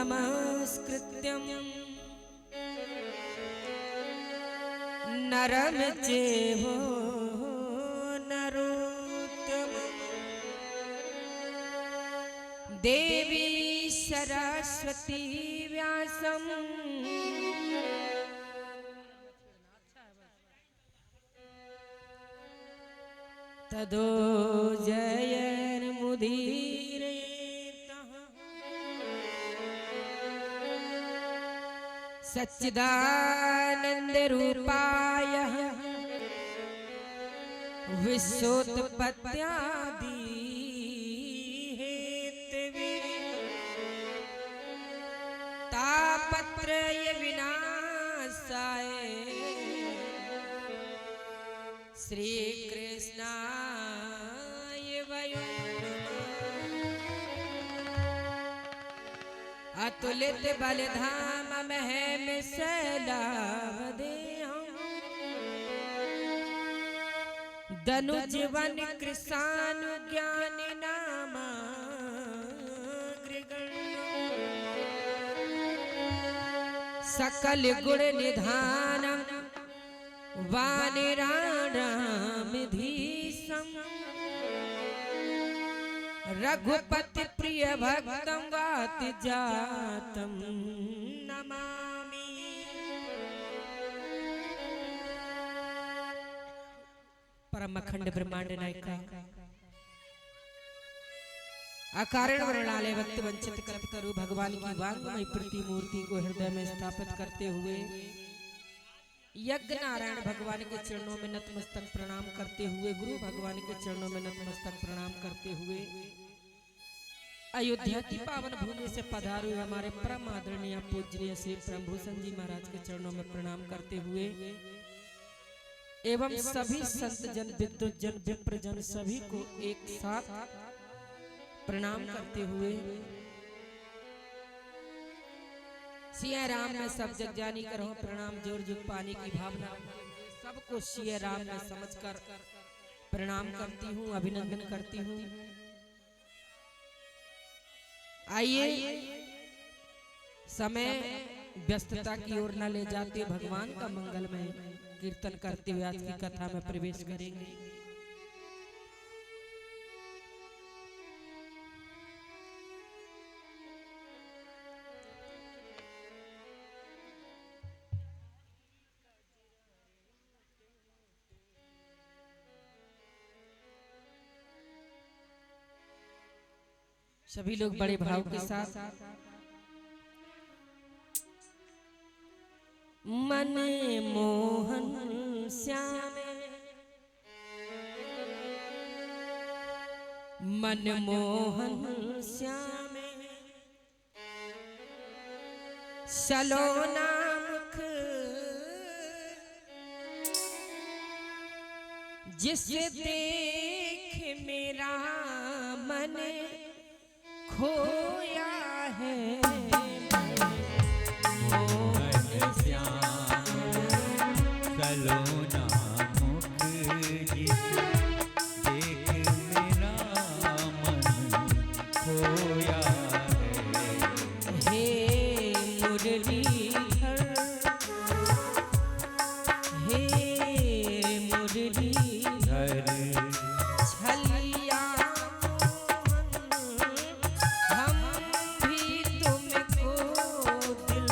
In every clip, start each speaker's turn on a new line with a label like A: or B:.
A: नमस्कृत्यं नरं चैव नरोत्तमं देवी सरस्वती व्यासं तदो जयन्मुदीरयेत् सच्चिदानन्दरूपाय विश्वोत्पत्त्यादि हेतवे तापत्रय विनाशाय श्री कृष्णाय वयं अतुलित बलधाम महेम शैलावदेहं धनुजीवन कृशानुज्ञानि नामाग्रगण्यं सकल गुण निधानं वानराणामधीशं रघुपति प्रिय भक्तं वाति जातं नमामि। परम अखंड ब्रह्मांड नायका अकारण वर्णालय वक्त वंचित कल्पतरु भगवान की वांगमय प्रतिमूर्ति को हृदय में स्थापित करते हुए यज्ञ नारायण भगवान के चरणों में नतमस्तक प्रणाम करते हुए गुरु भगवान के चरणों में नतमस्तक प्रणाम करते हुए अयोध्या की पावन भूमि से पधारे हुए हमारे परम आदरणीय पूजनीय श्री ब्रह्मभूषण जी महाराज के चरणों में प्रणाम करते हुए एवं सभी संत जन विद्वत जन विप्र जन सभी को एक साथ प्रणाम करते हुए सिया राम में सब जग जानी करो प्रणाम जोर जुग पानी की भावना सबको सिया राम में समझकर प्रणाम करती हूँ अभिनंदन करती हूँ। आइए समय व्यस्तता की ओर न ले जाते भगवान का मंगलमय कीर्तन करते हुए आज की कथा में प्रवेश करेंगे। सभी लोग बड़े भाव के साथ मन मोहन श्यामे मन मोहन श्यामे सलोना मुख जिसे देख मेरा मन खोया है
B: मोहन श्याम सलोना मुख जिसे देख मेरा मन खोया
A: है। मुरलीधर हे मुरलीधर छलिया मोहन हम भी तुमको दिल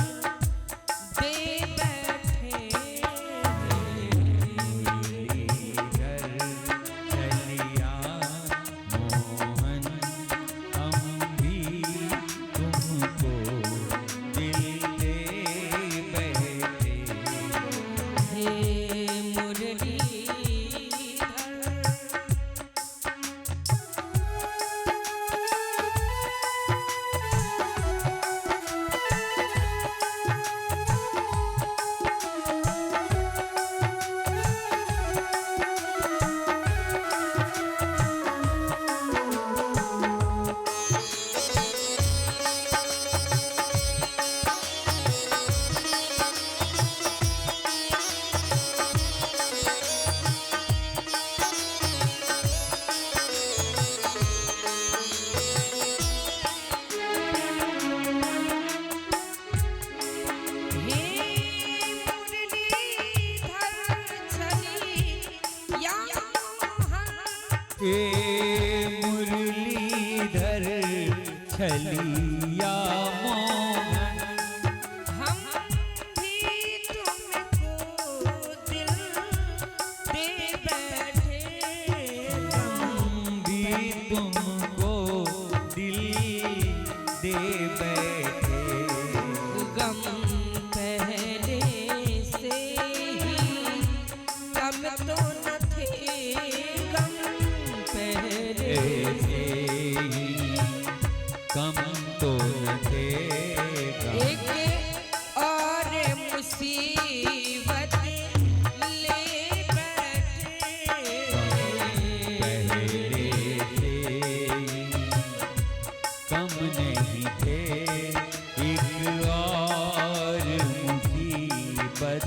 B: छलिया मोहन
A: हम भी तुमको दिल दे बैठे
B: हम भी तुमको दिल दे बैठे
A: गम पहले से ही कम तो न थे गम पहले
B: ऐसे ही कम तो न थे
A: एक और मुसीबत ले बैठे
B: पहले से कम नहीं थे एक और मुसीबत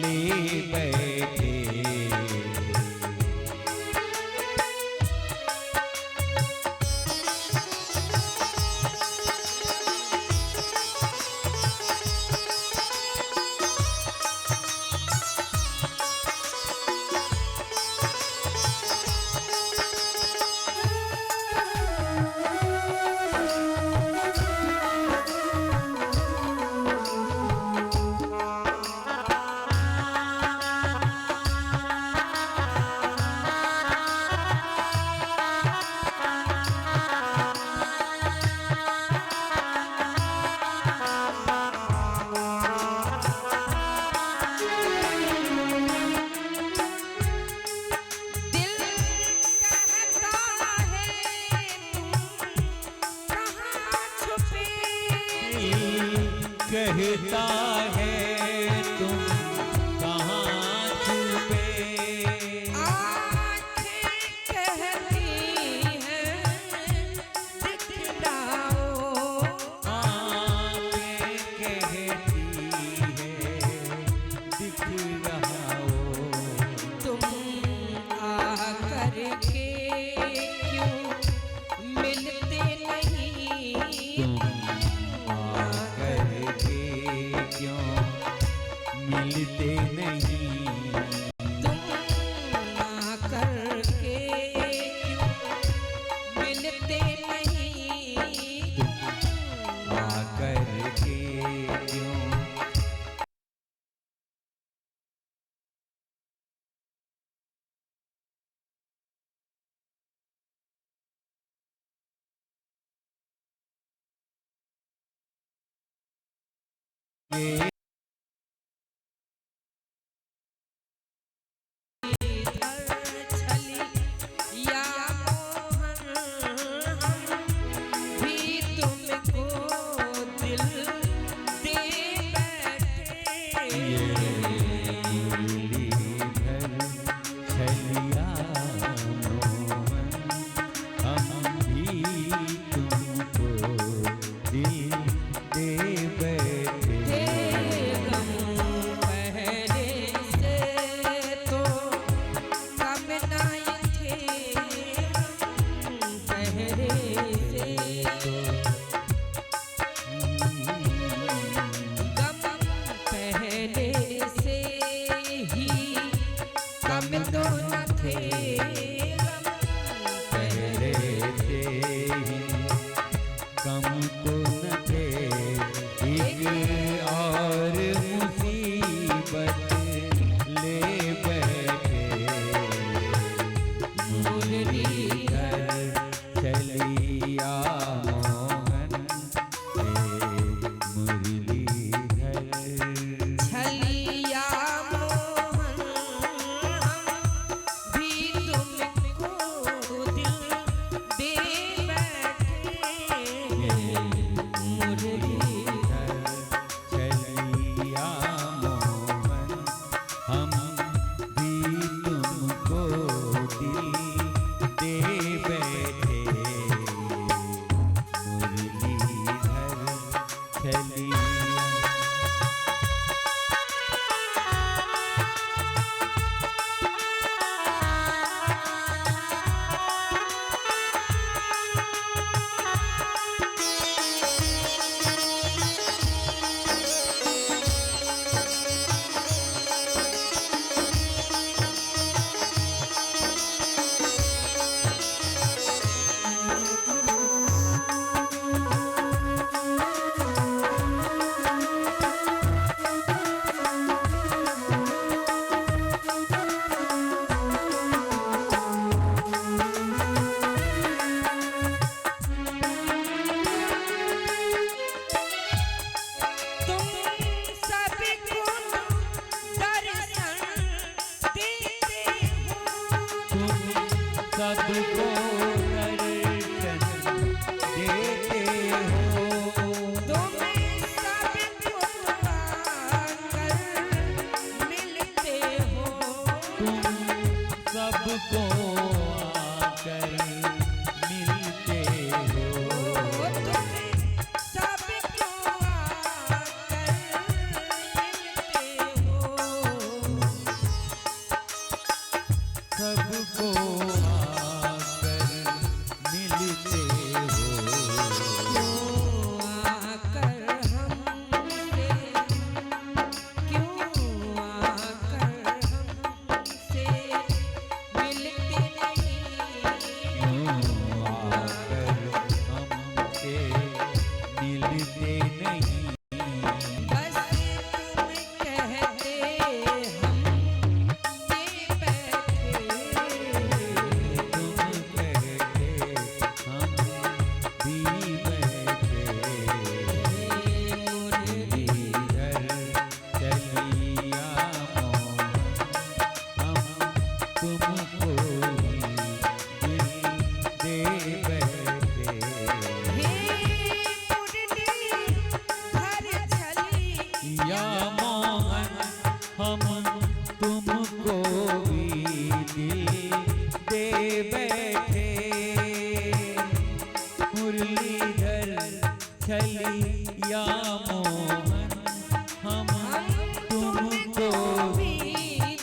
B: ले बैठे
A: दिल कहता है तुम कहाँ छुपे
B: कहता है तुम कहाँ छुपे
A: आँखें कहती हैं दिखलाओ
B: आँखें कहती है दिख रहा हो
A: तुम आकर के क्यों मिलते नहीं
B: तुम आकर के क्यों मिलते नहीं
A: तुम आकर के क्यों मिलते नहीं
B: आकर के क्यों ये
A: छली या मोहन हम भी तुमको दिल दे बैठे
B: मुरलीधर छलिया मोहन हम भी तुमको दिल दे बैठे
A: गम पहले से तो कम नहीं थे हम पहले से गम पहले से ही कम तो न थे गम
B: पहले से ही कम तो न थे एक और मुसीबत ले बैठे मुरलीधर छलिया मोहन मुरलीधर
A: छलिया मोहन हम भी तुमको दिल दे बैठे तुम्हें सबको आकर मिलते हो,
B: तुम सबको आकर मिलते हो,
A: तुम्हें सबको आकर मिलते हो,
B: सबको आकर मिलते हो।
A: आकर हमसे क्यों आकर हमसे मिलते नहीं,
B: क्यों आकर हमसे मिलते नहीं।
A: बस तुम कहते हम ये बैठे,
B: तुम कहते हम भी बैठे, इधर चलिया मोहन, हम तुमको ही दिल दे बैठे।
A: हे मुरली भर छली
B: या मोहन, हम तुमको भी दिल दे बैठे, मुरलीधर छलिया मोहन, हम तुमको
A: भी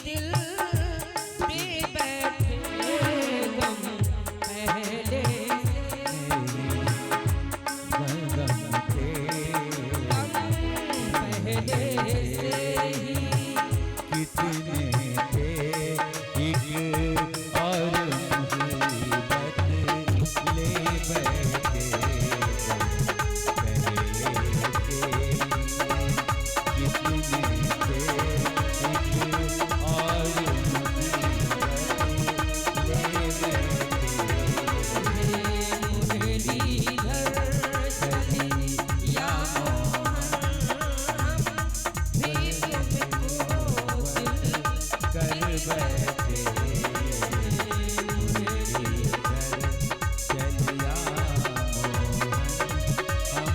A: दिल दे बैठे, गम पहले
B: गगन के
A: पहले से ही
B: कितने थे एक और मुसीबत ले बैठे, पहले से कितने थे एक और मुसीबत ले बैठे,
A: मुरलीधर छलिया मोहन, भी तुमको दिल
B: कर बैठे, चलिया मोहन, हम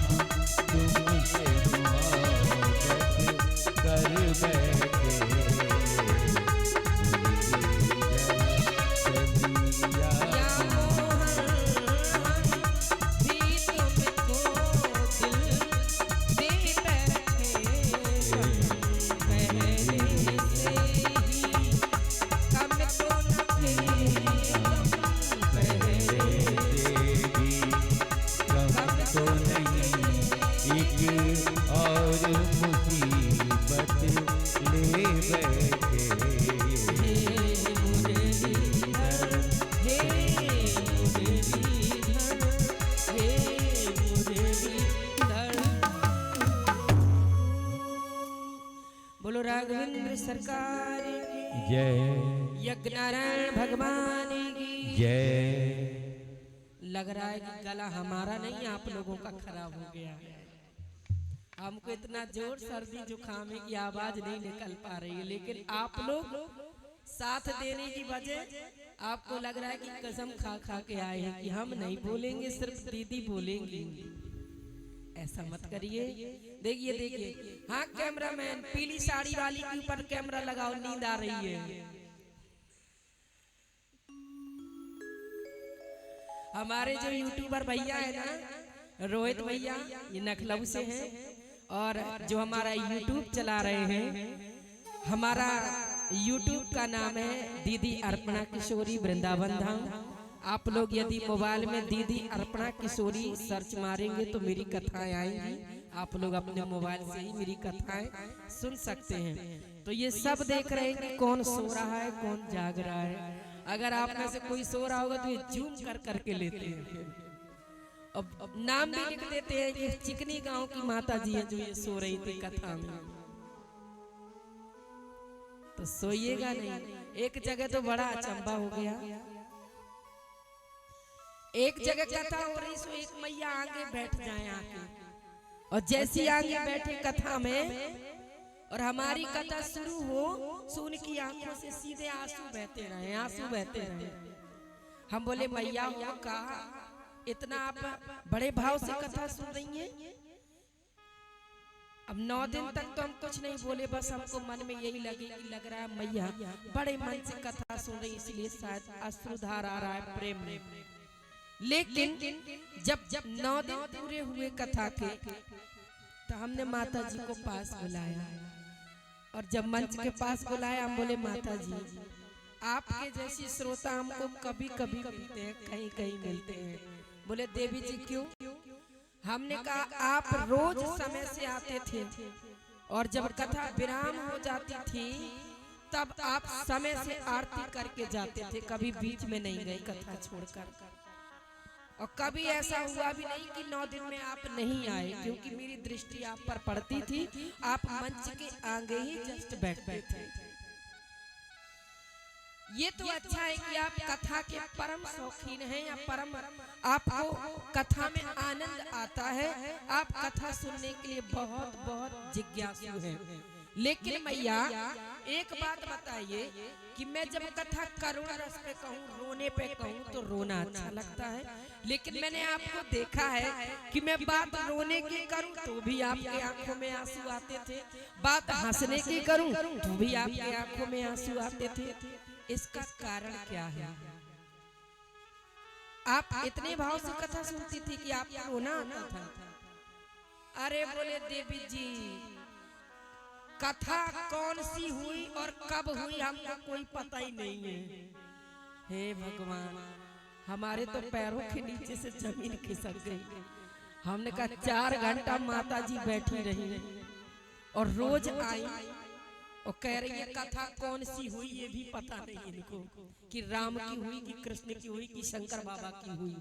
B: तुमसे मोहब्बत कर बैठे, चलिया
A: या मोहन, भी तुमको दिल दे बैठे, पहले से ही कम तो न थे,
B: पहले से भी कम तो नहीं, एक और मुसीबत ले बैठे,
A: हे मुरलीधर, हे मुरलीधर, हे मुरलीधर। बोलो राघवेंद्र सरकार की,
B: जय
A: यज्ञ नारायण भगवान की।
B: जय।
A: लग रहा है कि गला हमारा नहीं आप लोगों का खराब हो गया है। हमको इतना जोर सर्दी जुकाम है कि आवाज नहीं निकल पा रही है, लेकिन आप लोग साथ देने की वजह आपको लग रहा है कि कसम खा खा के आए हैं कि हम नहीं बोलेंगे, सिर्फ दीदी बोलेंगी। ऐसा मत करिए। देखिए देखिए, हाँ कैमरामैन, पीली साड़ी वाली के ऊपर कैमरा लगाओ, नींद आ रही है। हमारे जो यूट्यूबर भैया है ना, रोहित भैया, ये लखनऊ से हैं, और जो हमारा यूट्यूब चला रहे हैं, हमारा यूट्यूब का नाम है दीदी अर्पणा किशोरी वृंदावन धाम। आप लोग यदि मोबाइल में दीदी अर्पणा किशोरी सर्च मारेंगे तो मेरी कथाएं आएंगी, आप लोग अपने मोबाइल से ही मेरी कथाएं सुन सकते हैं। तो ये सब देख रहे हैं कि कौन सो रहा है कौन जाग रहा है। अगर आप में से कोई सो रहा होगा तो ये जूम कर करके लेते हैं, अब नाम भी लिख देते हैं कि चिकनी गांव की माता जी है जो ये सो रही थी कथा में। तो सोइएगा नहीं। एक जगह तो बड़ा अचंभा हो गया, एक जगह कथा हो रही, सो एक मैया आगे बैठ जाए आके, और जैसी आगे बैठे कथा में और हमारी कथा शुरू हो, सो उनकी आंखों से सीधे आंसू बहते रहे, आंसू बहते रहे। हम बोले मैया हो कहा, इतना आप बड़े भाव से कथा सुन रही हैं। अब 9 दिन तक तो हम कुछ नहीं बोले, बस हमको मन में यही लग रहा है मैया बड़े मन से कथा सुन रही, इसलिए शायद अश्रुधार आ रहा है प्रेम में। लेकिन जब 9 दिन पूरे हुए कथा के, तो हमने माता जी को पास बुलाया, और जब मंच के पास बुलाया हम बोले माता जी आपके जैसी श्रोता हमको कभी कभी मिलते हैं, कहीं कहीं मिलते हैं। बोले देवी जी क्यों? हमने कहा आप रोज समय से आते थे, और जब कथा विराम हो जाती थी तब आप समय से आरती करके जाते थे, कभी बीच में नहीं गए कथा छोड़कर। और कभी ऐसा हुआ भी नहीं कि 9 दिन में आप नहीं आए, क्योंकि मेरी दृष्टि आप पर पड़ती थी, आप मंच के आगे ही जस्ट बैठते थे। ये तो अच्छा है कि आप कथा के परम शौकीन हैं, या परम आपको कथा में आनंद आता है, आप कथा सुनने के लिए बहुत बहुत जिज्ञासु हैं। लेकिन मैया एक बात बताइए कि मैं जब कथा करुण रस पे कहूँ, रोने पे कहूँ, तो रोना अच्छा लगता है, लेकिन मैंने आपको देखा है कि मैं बात रोने की करूँ तो भी आपके आंखों में आंसू आते थे, बात हंसने की करूँ तो भी आपके आंखों में आंसू आते थे। इसका कारण क्या है? आप इतने भाव से कथा सुनती थी कि आपको रोना आता था। अरे बोले देवी जी कथा कौन सी हुई और कब हुई हमको कोई पता ही नहीं है। हे भगवान, हमारे तो पैरों के नीचे से जमीन खिसक गई। हमने कहा 4 घंटा माता जी बैठी रही और रोज आई और कह रही है कथा कौन सी हुई ये भी पता नहीं इनको, कि राम की हुई कि कृष्ण की हुई कि शंकर बाबा की हुई।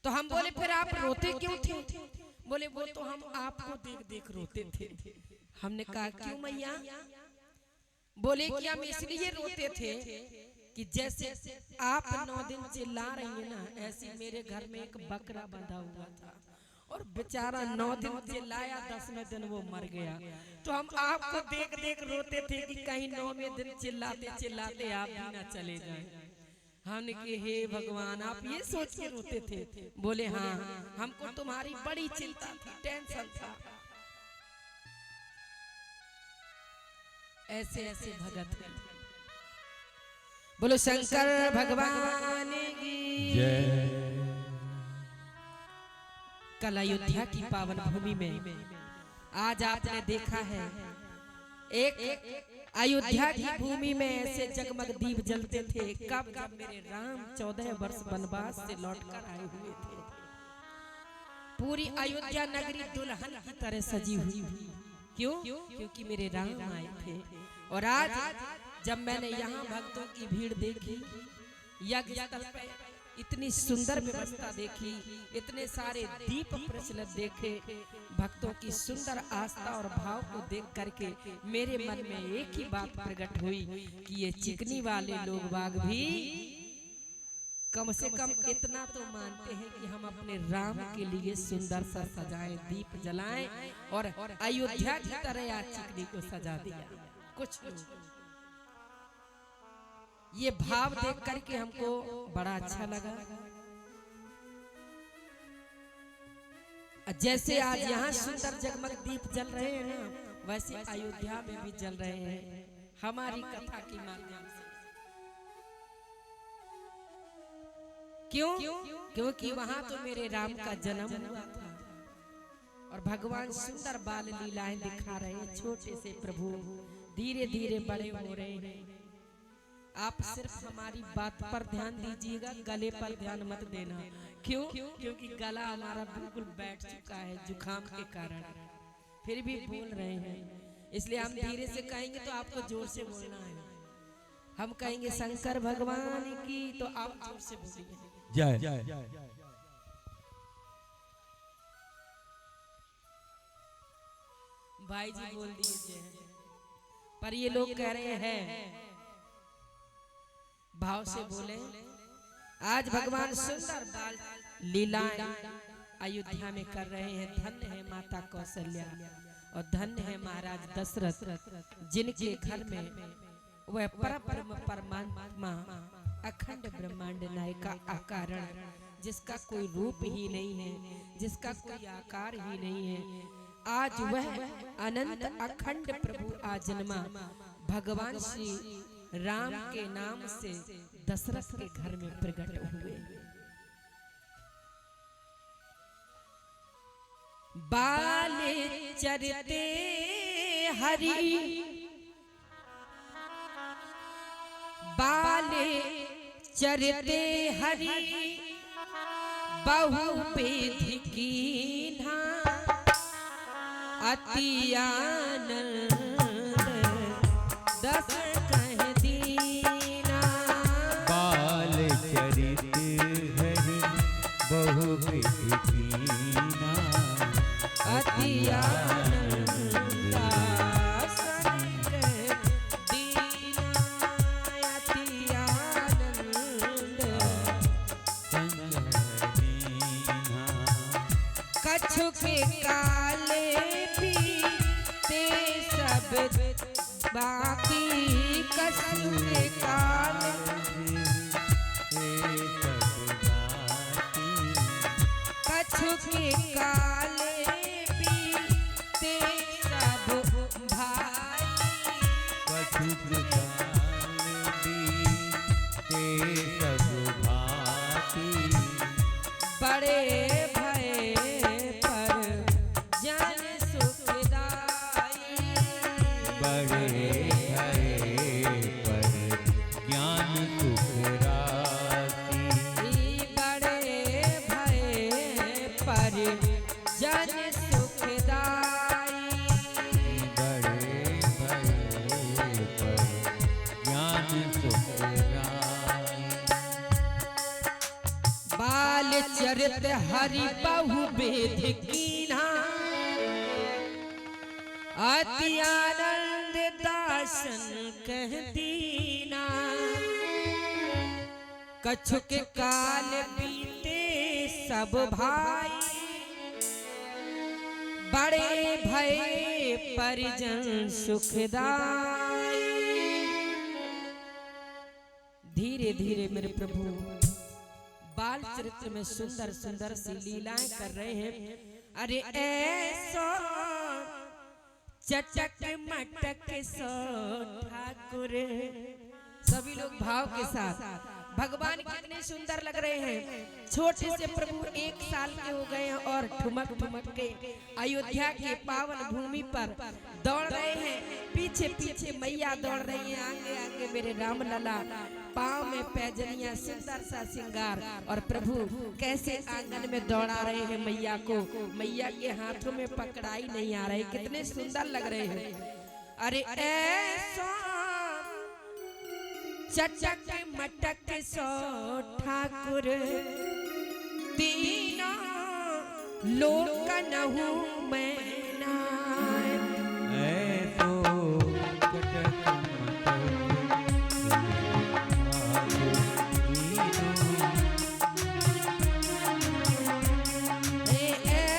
A: तो हम बोले फिर आप रोते क्यों थे? बोले वो तो हम आपको देख देख रोते थे। हमने कहा क्यों मैया? बोले कि हम इसलिए रोते थे कि जैसे आप 9 दिन चिल्ला रही है ना, ऐसे मेरे घर में एक बकरा बंधा हुआ था और बेचारा 9 दिन चिल्लाया, 10वें दिन वो मर गया। तो हम आपको देख देख रोते थे कि कहीं 9वें दिन चिल्लाते चिल्लाते आप भी ना चले जाएं। हमने कहा हे भगवान आप ये सोच के रोते थे? बोले हाँ, हमको तुम्हारी बड़ी चिंता थी, टेंशन था। ऐसे ऐसे भगत हैं। बोलो शंकर भगवान की
B: जय।
A: कल अयोध्या की पावन भूमि में आज आपने देखा है एक अयोध्या की भूमि में ऐसे जगमग दीप जलते थे। कब? जब मेरे राम 14 वर्ष वनवास से लौटकर आए हुए थे। पूरी अयोध्या नगरी दुल्हन की तरह सजी हुई। क्यों? क्योंकि मेरे राम आए थे। और आज जब मैंने यहाँ भक्तों की भीड़ देखी, यज्ञ स्थल पे इतनी सुंदर व्यवस्था देखी, इतने सारे दीप प्रज्वलित देखे, भक्तों की सुंदर आस्था और भाव को देख करके मेरे मन में एक ही बात प्रकट हुई कि ये चिकनी वाले लोग बाग भी कम से कम इतना तो मानते हैं कि हम अपने राम के लिए सुंदर सा सजाएं, दीप जलाएं, और अयोध्या की तरह आज चिकनी को सजा दिया। कुछ ये भाव देख करके हमको बड़ा अच्छा लगा। जैसे आज यहाँ सुंदर जगमग दीप जल रहे हैं ना, वैसे अयोध्या में भी जल रहे हैं हमारी कथा के माध्यम से। क्यों? क्योंकि वहां तो मेरे राम का जन्म हुआ था और भगवान सुंदर बाल लीलाएं दिखा रहे हैं। छोटे से प्रभु धीरे धीरे बड़े हो रहे हैं। आप सिर्फ हमारी बात पर ध्यान दीजिएगा, गले पर ध्यान मत देना। क्यों? क्योंकि गला हमारा बिल्कुल बैठ चुका है जुकाम के कारण, फिर भी बोल रहे हैं। इसलिए हम धीरे से कहेंगे तो आपको जोर से बोलना है। हम कहेंगे शंकर भगवान की, तो आप जोर से बोलिए
B: जय।
A: भाई जी बोल दीजिए, पर ये लोग कह रहे हैं भाव से बोले। आज भगवान सुंदर बाल लीलाएं अयोध्या में कर रहे हैं। धन्य है माता कौशल्या और धन्य है महाराज दशरथ, जिनके घर में वह परम परमात्मा अखंड ब्रह्मांड नायक का कारण जिसका कोई रूप ही नहीं है, जिसका कोई आकार ही नहीं है, आज वह अनंत अखंड प्रभु आज जन्मा भगवान श्री राम के नाम से दशरथ के घर में प्रकट हुए। बाले चरते हरि, बाले चरते हरि, बहु बेधि कीन्हा, अति आनंद दस कह दीना।
B: बाल चरित हरि बहु बेधि कीन्हा,
A: अति आनंद दस कह दीना, अति आनंद कछु के काले पीते सब बाकी, कछु के काले कछु के काले पीते सब भाई,
B: कछु के काले पीते सब भाई,
A: बड़े भय पर जन सुखदाई,
B: बड़े भय पर ज्ञान सुख राशि,
A: बड़े भय पर जन सुखदाई,
B: बड़े भय पर ज्ञान सुख राशि।
A: बाल चरित हरि बहु बेधि कीन्हा, अति आनंद दासन कह दीना। कछु के काल बीते सब भाई, बड़े भय परिजन सुखदाई। धीरे धीरे मेरे प्रभु बाल चरित्र में सुंदर सुंदर सी लीलाएं कर रहे हैं। अरे ऐसो चटक मटक सो ठाकुर, सभी लोग भाव के साथ भगवान कितने सुंदर लग रहे हैं। छोटे से प्रभु 1 साल के हो गए हैं और ठुमक ठुमक के अयोध्या के पावन भूमि पर दौड़ रहे हैं। पीछे पीछे मैया दौड़ रही है, आगे आगे मेरे राम लला, पाँव में पैजनियां, सुंदर सा श्रृंगार, और प्रभु कैसे आंगन में दौड़ा रहे हैं मैया को। मैया के हाथों में पकड़ाई नहीं आ रही, कितने सुंदर लग रहे हैं। अरे ऐसा चटक मटक सो ठाकुर, तीनों लोक नहु मैं नाय।
B: ऐसो चटक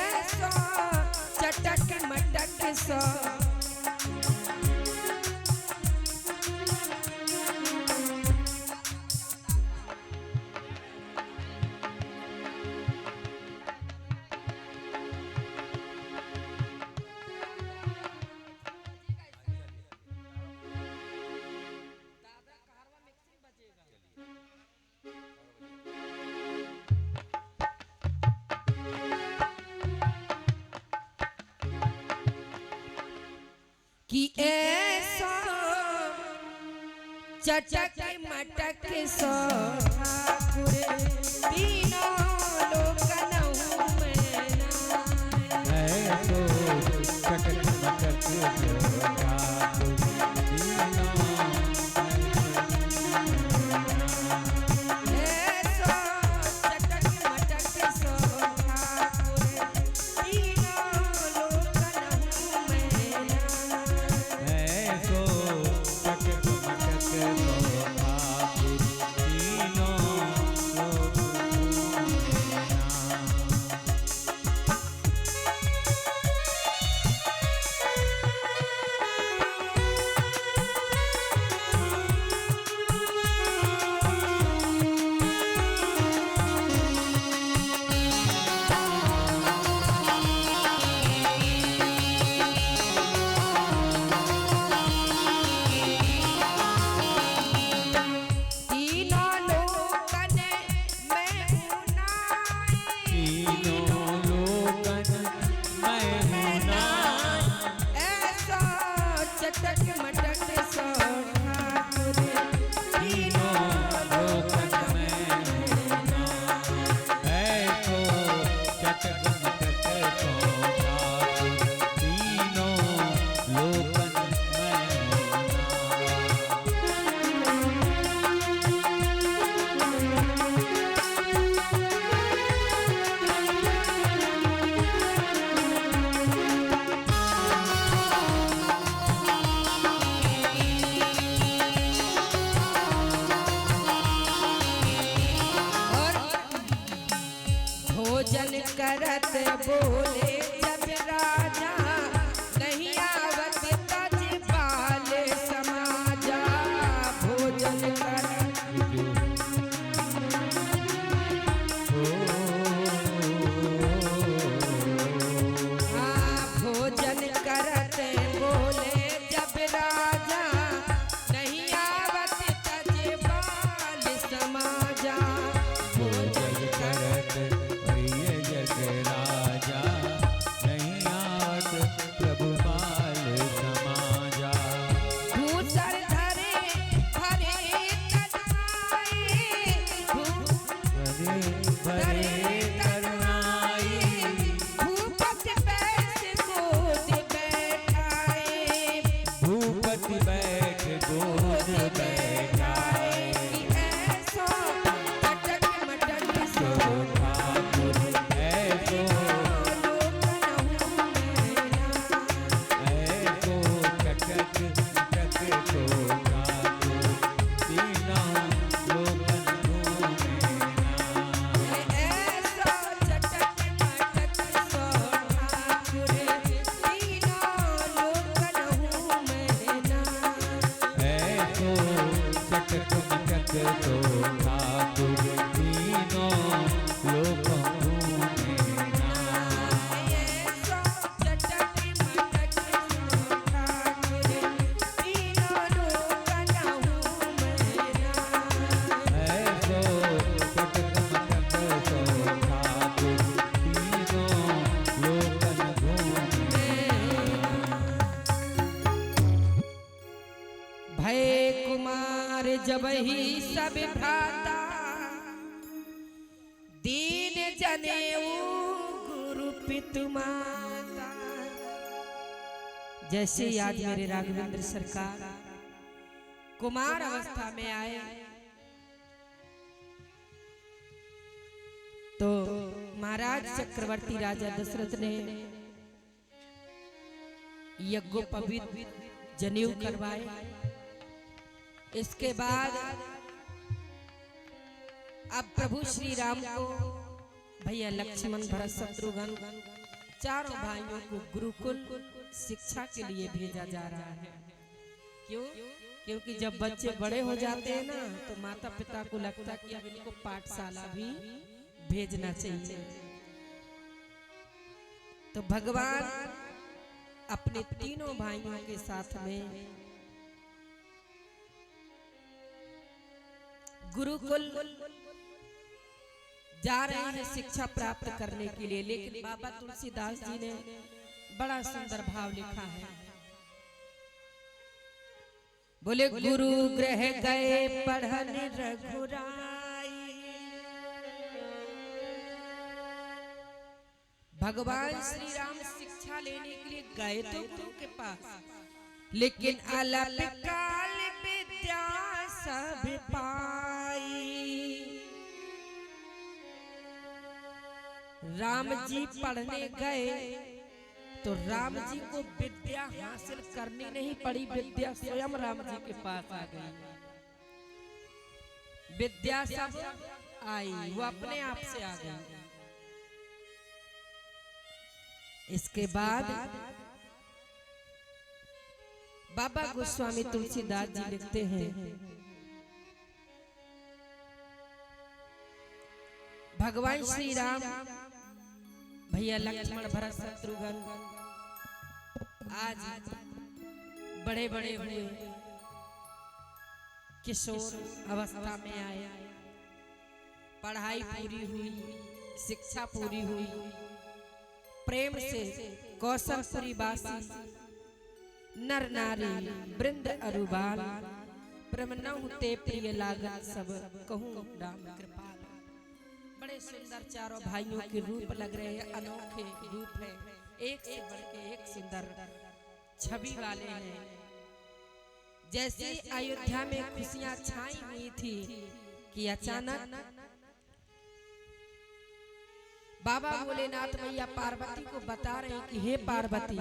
A: ऐसो चटक मटक सो कि ऐसा चटक मटक सो ठाकुर, तीनों लोक नहु मैं नाय।
B: ऐसो चटक मटक सो ठाकुर,
A: ऐसा चटक मटक सो ठाकुर, तीनों लोक नहु मैं नाय।
B: ऐसो चटक मटक सो ठाकुर, तीनों लोक
A: करत बोले जब राजा नहीं आवत तज बाल समाजा भोजन करत भोजन करत बोले जब राजा नहीं आवत तज बाल समाजा
B: भोजन करत भैया जग राजा नहीं आवत प्रभु बाल समाजा
A: भूषण धरे हरे तनाई
B: भरे करुणाई
A: भूपति बैठ गोद बैठाए
B: भूपति बैठ गोद बैठाए
A: कि ऐसो चटक मटक सो
B: ठाकुर ऐसो
A: लोक नहु मैना
B: ऐसो चटक चटक सो ठाकुर तीनों लोकन घूमेना
A: ऐसो चटक मटक सो ठाकुर तीनों लोक नहु मैना
B: ऐसो चटक मटक सो ठाकुर तीनों लोक घूमेना
A: ऐसो चटक मटक सो ठाकुर तीनों लोक नहु मैना
B: ऐसो चटक मटक सो ठाकुर तीनों लोकन घूमेना
A: भय कुमार जब ही सब भ्राता दीन जनेऊ गुरु पितु माता। जैसे आज मेरे राघवेंद्र सरकार कुमार अवस्था में आए तो महाराज चक्रवर्ती राजा दशरथ ने यज्ञोपवीत जनेऊ करवाए। इसके बाद अब प्रभु श्री राम को भैया लक्ष्मण भरत शत्रुघ्न चारों भाइयों को गुरुकुल शिक्षा के लिए भेजा जा रहा है। क्यों? क्योंकि जब बच्चे बड़े हो जाते हैं ना तो माता पिता को लगता है कि अब इनको पाठशाला भी भेजना चाहिए। तो भगवान अपने तीनों भाइयों के साथ में गुरुकुल जा रहे हैं शिक्षा प्राप्त करने के लिए। लेकिन बाबा तुलसीदास जी ने बड़ा सुंदर भाव लिखा है। बोले गुरु गृह गए पढ़न रघुराई। भगवान श्री राम शिक्षा लेने के लिए गए तो गुरु के पास, लेकिन अलप काल विद्या सब पाई। राम जी पढ़ने गए तो राम जी को विद्या हासिल करनी नहीं पड़ी, विद्या स्वयं राम जी के पास आ गई। विद्या सब आई, वो अपने आप से आ गई। इसके बाद बाबा गोस्वामी तुलसीदास जी लिखते हैं, भगवान श्री राम भैया लक्ष्मण भरत शत्रुघ्न आज बड़े बड़े हुए, किशोर अवस्था में आए, पढ़ाई पूरी हुई, शिक्षा पूरी हुई, प्रेम से कौशलपुरी वासी नर नारी वृंद अरुबाल प्रमनहु ते प्रिय लागत सब कहूँ राम कृपाल। बड़े सुंदर चारों भाइयों के रूप लग रहे हैं, अनोखे रूप है, एक से बढ़ के एक सुंदर छवि वाले हैं। जैसे अयोध्या में खुशियां छाई हुई थी कि अचानक बाबा भोलेनाथ मैया पार्वती को बता रहे हैं कि हे पार्वती,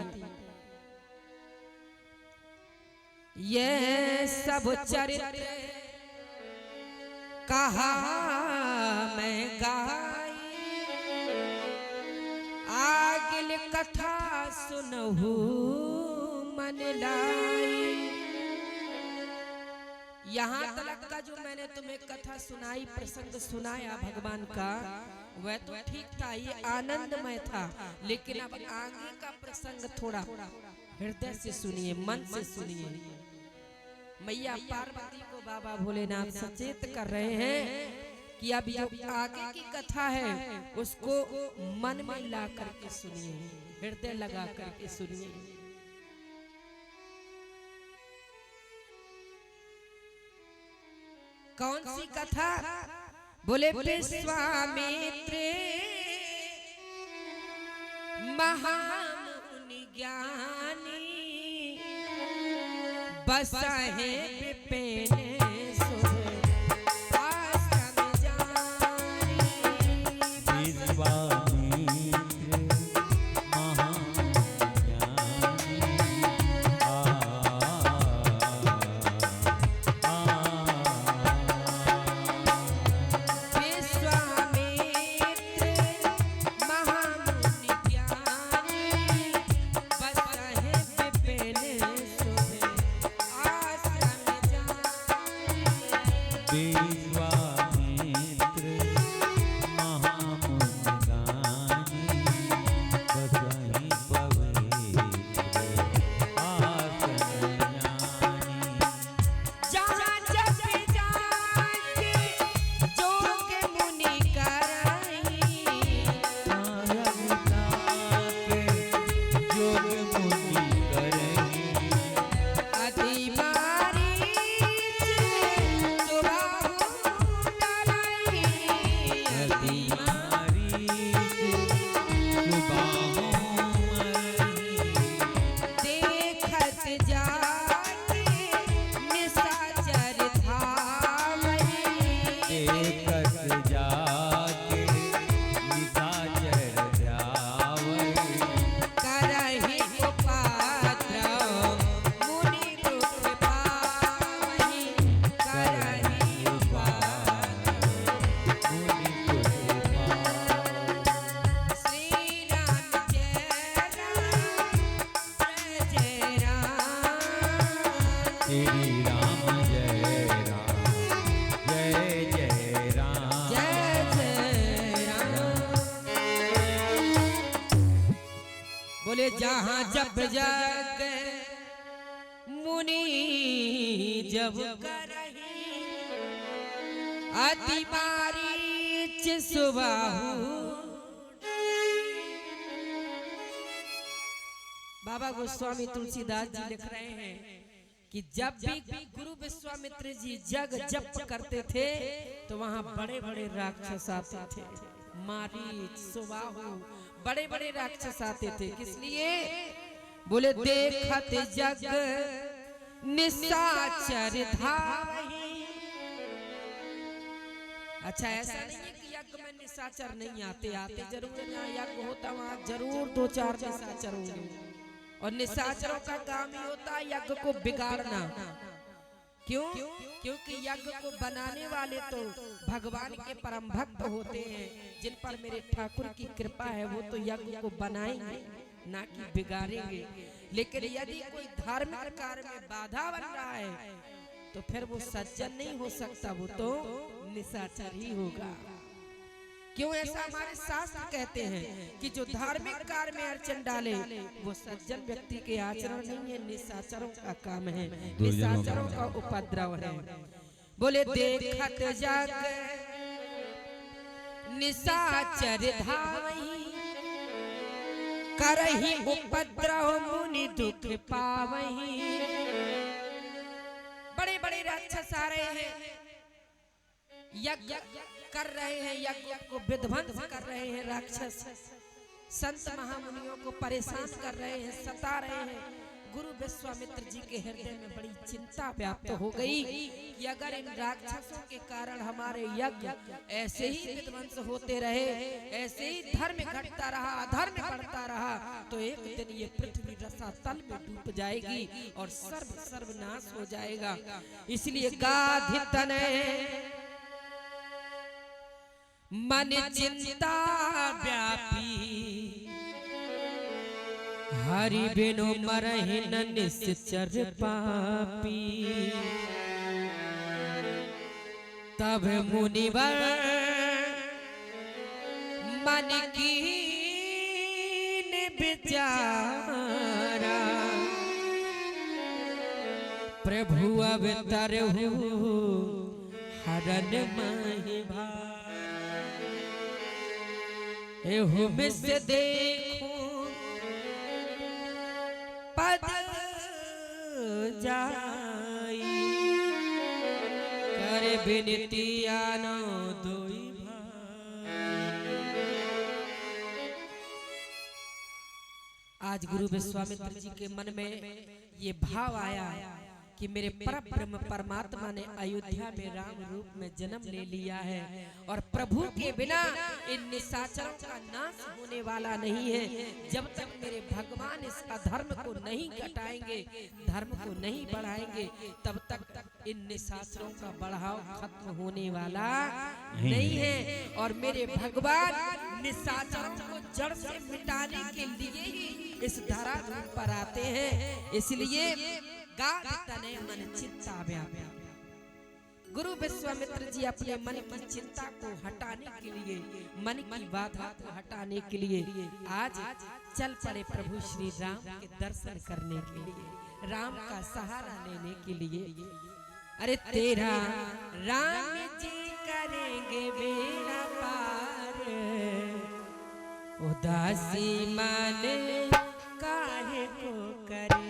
A: यह सब चरित्र कहा मैं गाई, सुनहु मन लाई। यहाँ तक का जो मैंने तुम्हें कथा सुनाई, प्रसंग सुनाया भगवान का, वह तो ठीक था, ये आनंदमय था। लेकिन अब आगे का प्रसंग थोड़ा हृदय से सुनिए, मन से सुनिए। मैया पार्वती को बाबा भोलेनाथ सचेत कर रहे हैं कि अब जो आगे की कथा है उसको मन में ला करके सुनिए, हृदय लगा करके सुनिए। कौन सी कथा? बोले विश्वामित्र महामुनि ज्ञानी बसहे विपिन सुर आश्रम जानी। बोले जहाँ जब जग मुनि जब करही अति मारीच सुबाहु। बाबा गोस्वामी तुलसीदास जी लिख रहे हैं कि जब भी गुरु विश्वामित्र जी जग जप करते थे तो वहां बड़े बड़े राक्षस आते थे, मारीच सुबाहु, बड़े बड़े राक्षस आते थे। किस लिए? बोले देखत जग निशाचर धावहि। अच्छा, ऐसा नहीं है कि यज्ञ में निशाचर नहीं आते, आते जरूर है। जहाँ यज्ञ होता वहाँ जरूर 2-4 निशाचर होंगे, और निशाचरों का काम ही होता है यज्ञ को बिगाड़ना। क्यों? क्योंकि यज्ञ को बनाने वाले तो भगवान के परम भक्त होते हैं, जिन पर मेरे ठाकुर की कृपा है। वो तो यज्ञ को बनाएंगे, ना कि बिगाड़ेंगे। लेकिन यदि कोई धार्मिक कार्य में बाधा बन रहा है तो फिर वो सज्जन नहीं हो सकता, वो तो निशाचर ही होगा। क्यों? ऐसा हमारे शास्त्र कहते हैं कि जो धार्मिक कार्य में अड़चन डाले वो सज्जन व्यक्ति के आचरण नहीं है, निशाचरों का काम है, निशाचरों का उपद्रव है। बोले देखत जग निशाचर धावहि करहि उपद्रव मुनि दुख पावहि। बड़े बड़े राक्षस आ रहे हैं, यज्ञ कर रहे हैं, यज्ञ को विध्वंस कर रहे हैं राक्षस, संत महामुनियों को परेशान कर रहे हैं, सता रहे हैं। गुरु विश्वामित्र जी के हृदय में बड़ी चिंता व्याप्त हो गई कि अगर इन राक्षसों के कारण हमारे यज्ञ ऐसे ही विध्वंस होते रहे, ऐसे ही धर्म घटता रहा, अधर्म बढ़ता रहा, तो एक दिन ये पृथ्वी रसातल में डूब जाएगी और सर्वनाश हो जाएगा। इसलिए गाधि तनय मन चिंता व्यापी हरि बिनु मरहि न निश्चर पापी तब मुनिवर मन कीन विचारा प्रभु अवतरहु हरन माहि भार एहु में से देखूं पद जाई करे बिनती आनो दोई भाई। आज गुरु विश्वामित्र जी के मन में ये भाव आया कि मेरे परब्रह्म परमात्मा ने अयोध्या में राम रूप में जन्म ले लिया है और प्रभु के बिना इन निशाचरों का नाश होने वाला नहीं है। जब तक मेरे भगवान इस अधर्म को नहीं घटाएंगे, धर्म को नहीं बढ़ाएंगे, तब तक इन निशाचरों का बढ़ाव खत्म होने वाला नहीं है। और मेरे भगवान निशाचरों को जड़ से मिटाने के लिए ही इस धरा पर आते हैं। इसलिए मन चिंता व्याप्या गुरु विश्वामित्र जी अपने मन की चिंता को हटाने के लिए, मन की बाधा को हटाने के लिए आज चल पड़े प्रभु श्री राम के दर्शन करने के लिए, राम का सहारा लेने के लिए। अरे तेरा राम जी करेंगे बेड़ा पार उदासी मन काहे को करे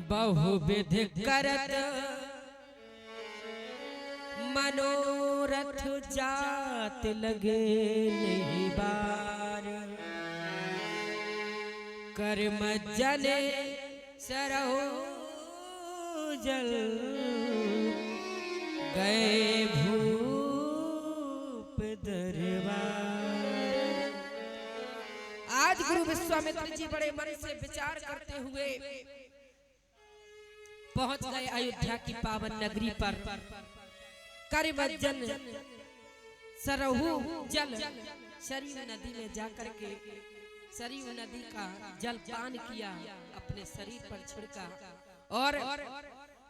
A: बहुविध करत मनोरथ जात लगे नहीं बार कर्म जने सरहो जल गए भूप दरबार। आज गुरु विश्वामित्र जी बड़े मन से विचार करते हुए पहुंच गए अयोध्या की पावन नगरी पर। करवज्जन सरहु जल सरयू नदी में जाकर के सरयू नदी का जल पान किया, अपने शरीर पर छिड़का और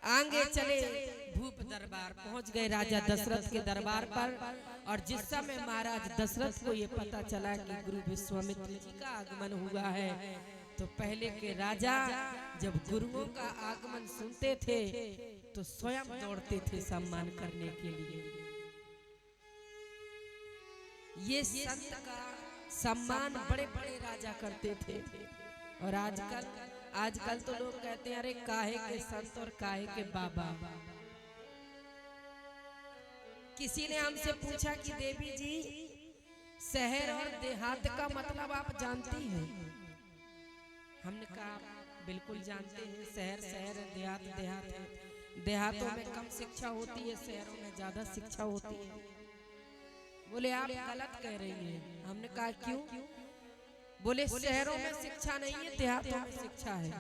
A: आगे चले भूप दरबार पहुंच गए, राजा दशरथ के दरबार पर। और जिस समय महाराज दशरथ को ये पता चला कि गुरु विश्वामित्र जी का आगमन हुआ है, तो पहले के राजा जब गुरुओं का आगमन सुनते थे तो स्वयं दौड़ते थे सम्मान करने के लिए। ये संत का सम्मान बड़े बड़े राजा करते थे। और आजकल तो लोग कहते हैं अरे काहे के संत और काहे के बाबा। किसी ने हमसे पूछा कि देवी जी शहर और देहात का मतलब आप जानती हैं? हमने कहा बिल्कुल जानते हैं। शहर शहर, देहात देहात है। देहातों में कम शिक्षा होती है, शहरों में ज्यादा शिक्षा होती है। बोले आप गलत कह रही हैं। हमने कहा क्यों? बोले शहरों में शिक्षा नहीं है, देहातों में शिक्षा है।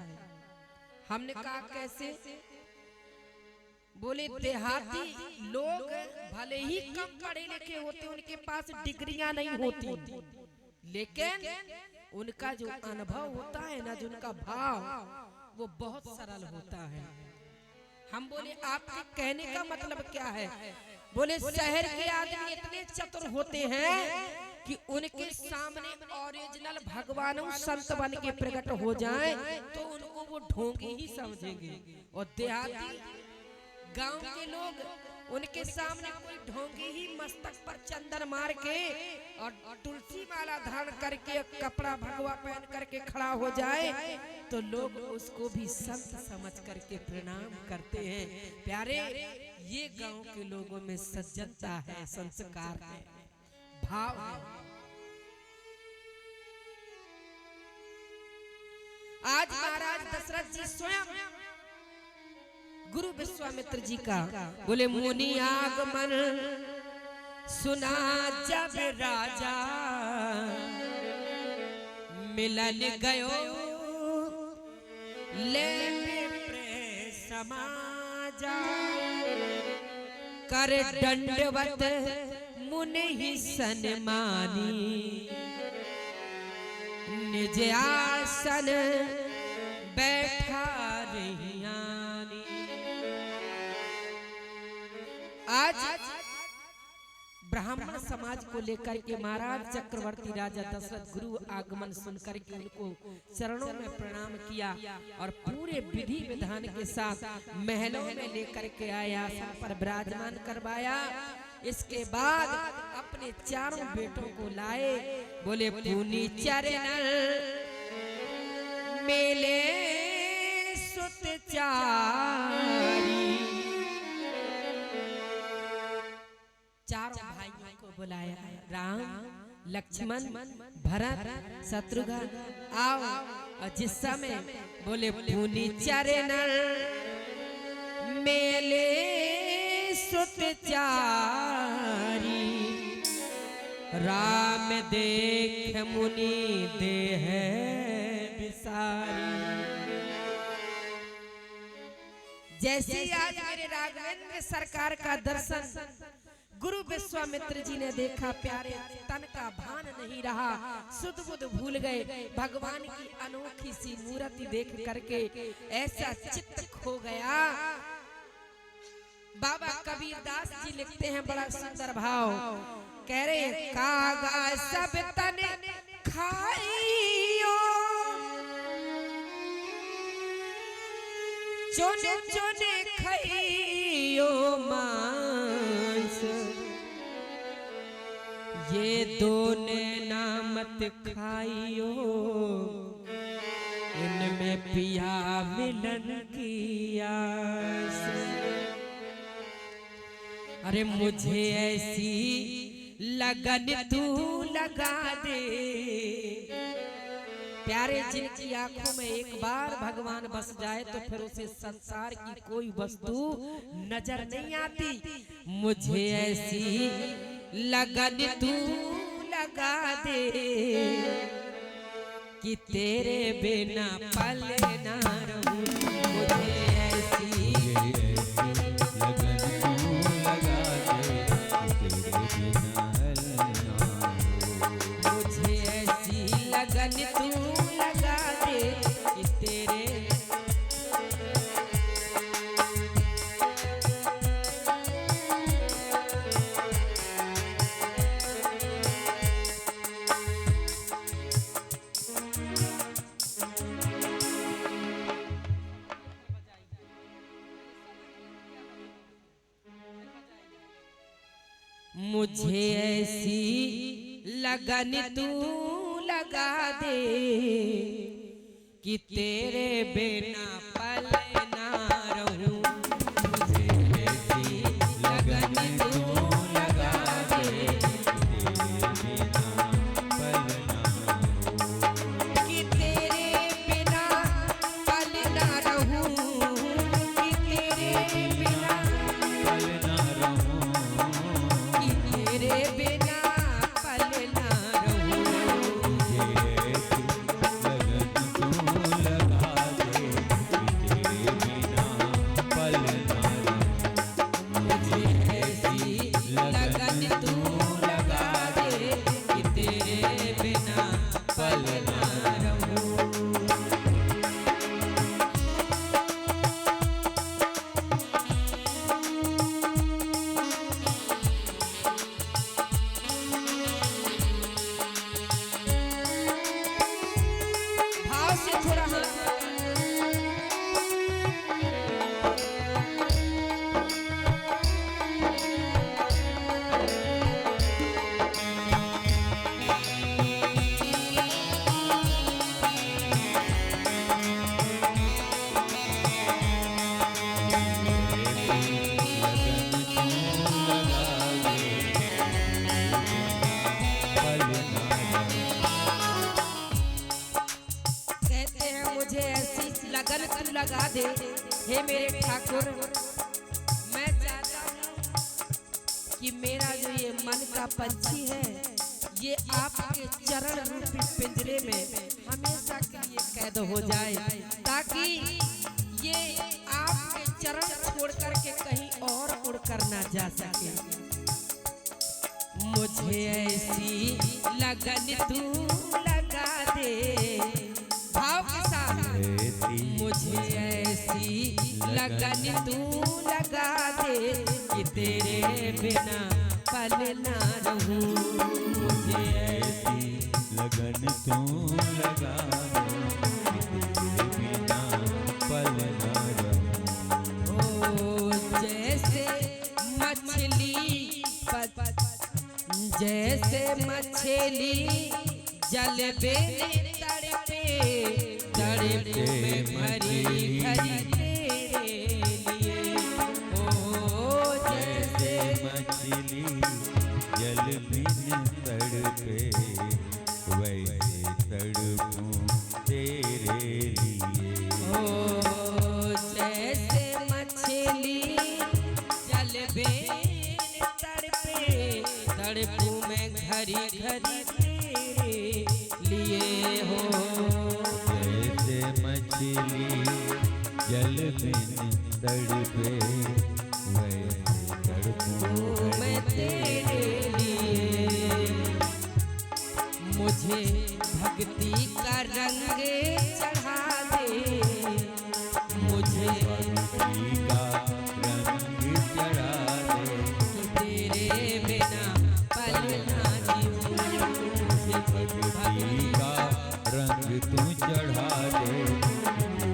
A: हमने कहा कैसे? बोले देहाती लोग भले ही कम पढ़े लिखे होते, उनके पास डिग्रियां नहीं होती, लेकिन उनका जो अनुभव होता है ना, जो उनका भाव, वो बहुत सरल होता है। हम बोले आपके कहने का मतलब क्या है? बोले शहर के आदमी इतने चतुर होते हैं कि उनके सामने ओरिजिनल भगवान संत बन के प्रकट हो जाएं तो उनको वो ढोंगी ही समझेंगे। और देहाती गांव के लोग उनके सामने कोई ढोंगी ही मस्तक पर चंदन मार के और तुलसी माला धारण करके कपड़ा भगवा पहन करके खड़ा हो जाए तो लोग उसको भी संत समझ करके प्रणाम करते हैं। प्यारे, ये गांव के लोगों में सज्जनता है, संस्कार है, भाव है। आज महाराज दशरथ जी स्वयं गुरु विश्वामित्र जी का बोले मुनि आगमन सुना जब राजा, मिलन गयो ले समाजा, कर दंडवत मुनि ही सन्मानी, निज आसन बैठा रहियानी। आज ब्राह्मण समाज को लेकर के महाराज चक्रवर्ती राजा दशरथ गुरु आगमन सुनकर के उनको चरणों में प्रणाम किया और पूरे विधि विधान के साथ महलों में लेकर के आया, आसन पर विराजमान करवाया। इसके बाद अपने चारों बेटों को लाए। बोले पूनी चरण मेले सुत चारी, चारों भाइयों को बुलाया, राम लक्ष्मण भरत शत्रुघ्न आओ। और जिस समय बोले पूनी चरण मेले सुत चारी, राम देख मुनि देह विसारी। जैसे आज मेरे राघवेंद्र सरकार का दर्शन गुरु विश्वामित्र जी ने देखा, प्यारे तन का भान नहीं रहा, सुध बुध भूल गए। भगवान की अनोखी सी मूर्ति देख करके ऐसा चित्त खो गया। बाबा कबीरदास जी लिखते हैं बड़ा सुंदर भाव, कह रहे कागा सब तन खाइयो, चुन चुन खाइयो मांस, ये दोने नामत खाइयो, इनमें पिया मिलन की आस। अरे मुझे ऐसी लगन तू लगा दे। प्यारे, जिनकी आंखों में एक बार भगवान बस जाए तो फिर उसे संसार की कोई वस्तु नजर नहीं आती। मुझे ऐसी लगन तू लगा दे कि तेरे बिना पल ना रहूं। मुझे ऐसी लगन तू लगा दे कि तेरे मुझे ऐसी लगन तू लगा दे कि तेरे बिना पल ना रहूं। मुझे ऐसी लगन तू लगा दे कि तेरे बिना पल ना रहूं, कि तेरे बिना
B: पल ना रहूं,
A: कि तेरे बिना पल ना रहूं।
B: मुझे ऐसी लगन तू लगा दे कि तेरे बिना पल ना रहूं।
A: मुझे ऐसी लगन तू लगा दे कि तेरे बिना पल ना रहूं। भाव से थोड़ा कहते हैं मुझे ऐसी लगन तू लगा दे, हे मेरे ठाकुर। मैं चाहता हूँ कि मेरा जो ये मन का पंछी है, ये आपके चरण रूपी पिंजरे में हमेशा के लिए कैद हो जाए, ताकि ये आपके चरण छोड़ करके कहीं और उड़कर ना जा सके। मुझे ऐसी लगन तू लगा दे, भाव के साथ। मुझे ऐसी लगन तू लगा दे कि तेरे बिना पल ना रहूं। मुझे ऐसी
B: लगन तू लगा दे कि तेरे बिना पल ना रहूं।
A: ओ जैसे मछली जैसे मछली जल में तड़पे, तड़पे में भरी भरी तेरे लिए। ओ
B: जैसे मछली जल बिन तड़पे, वैसे तड़पूं तेरे लिए।
A: ओ जैसे मछली जल में तड़पे, तड़पू में घरी घरी तेरे लिए। हो
B: जैसे मछली जल बिन तड़पे, वैसे तड़पूं
A: मैं तेरे लिए। मुझे भक्ति का रंग चढ़ा दे, मुझे
B: भक्ति का रंग चढ़ा दे
A: कि तेरे बिना पल ना जीऊं। मुझे
B: भक्ति का रंग तू चढ़ा दे,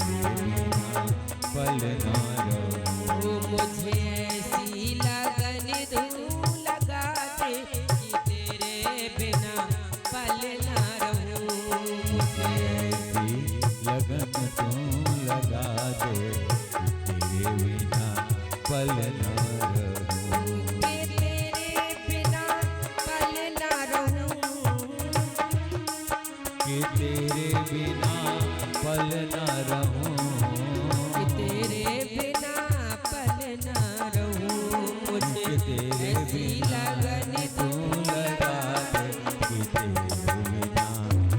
B: बिना पल ना रहूं।
A: ओ मुझे ऐसी लगन तू लगा दे कि तेरे बिना पल ना रहूं। मुझे
B: ऐसी लगन तू लगा दे कि तेरे बिना पल ना रहूं।
A: कि तेरे बिना पल ना रहूं।
B: कि तेरे बिना पल ना रहूं।
A: कि तेरे बिना पल ना रहूं। मुझे
B: तेरे
A: ऐसी
B: बिना
A: लगन
B: तू
A: तू
B: लगा दे कि तेरे बिना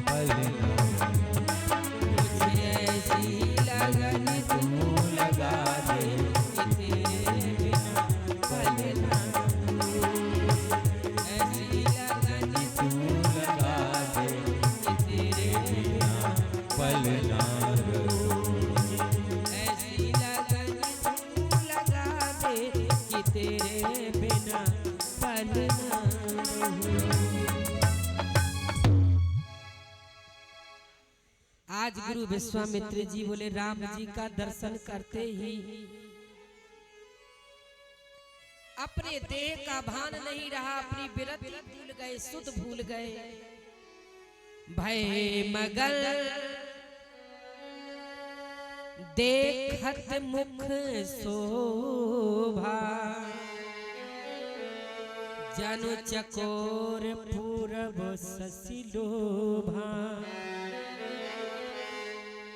B: पल ना रहूं।
A: मुझे ऐसी लगन
B: तू लगा दे
A: कि तेरे बिना पल ना रहूं। ऐसी लगन
B: तू लगा दे
A: कि तेरे
B: बिना पल ना रहूं।
A: ऐसी लगन तू लगा दे कि तेरे बिना पल ना रहूं। आज गुरु विश्वामित्र जी बोले राम जी का दर्शन करते ही अपने देह का भान नहीं रहा, अपनी बिरति भूल गए, सुध भूल गए। भय मगल देखत मुख शोभा, जनु चकोर पूरब शशि लोभा।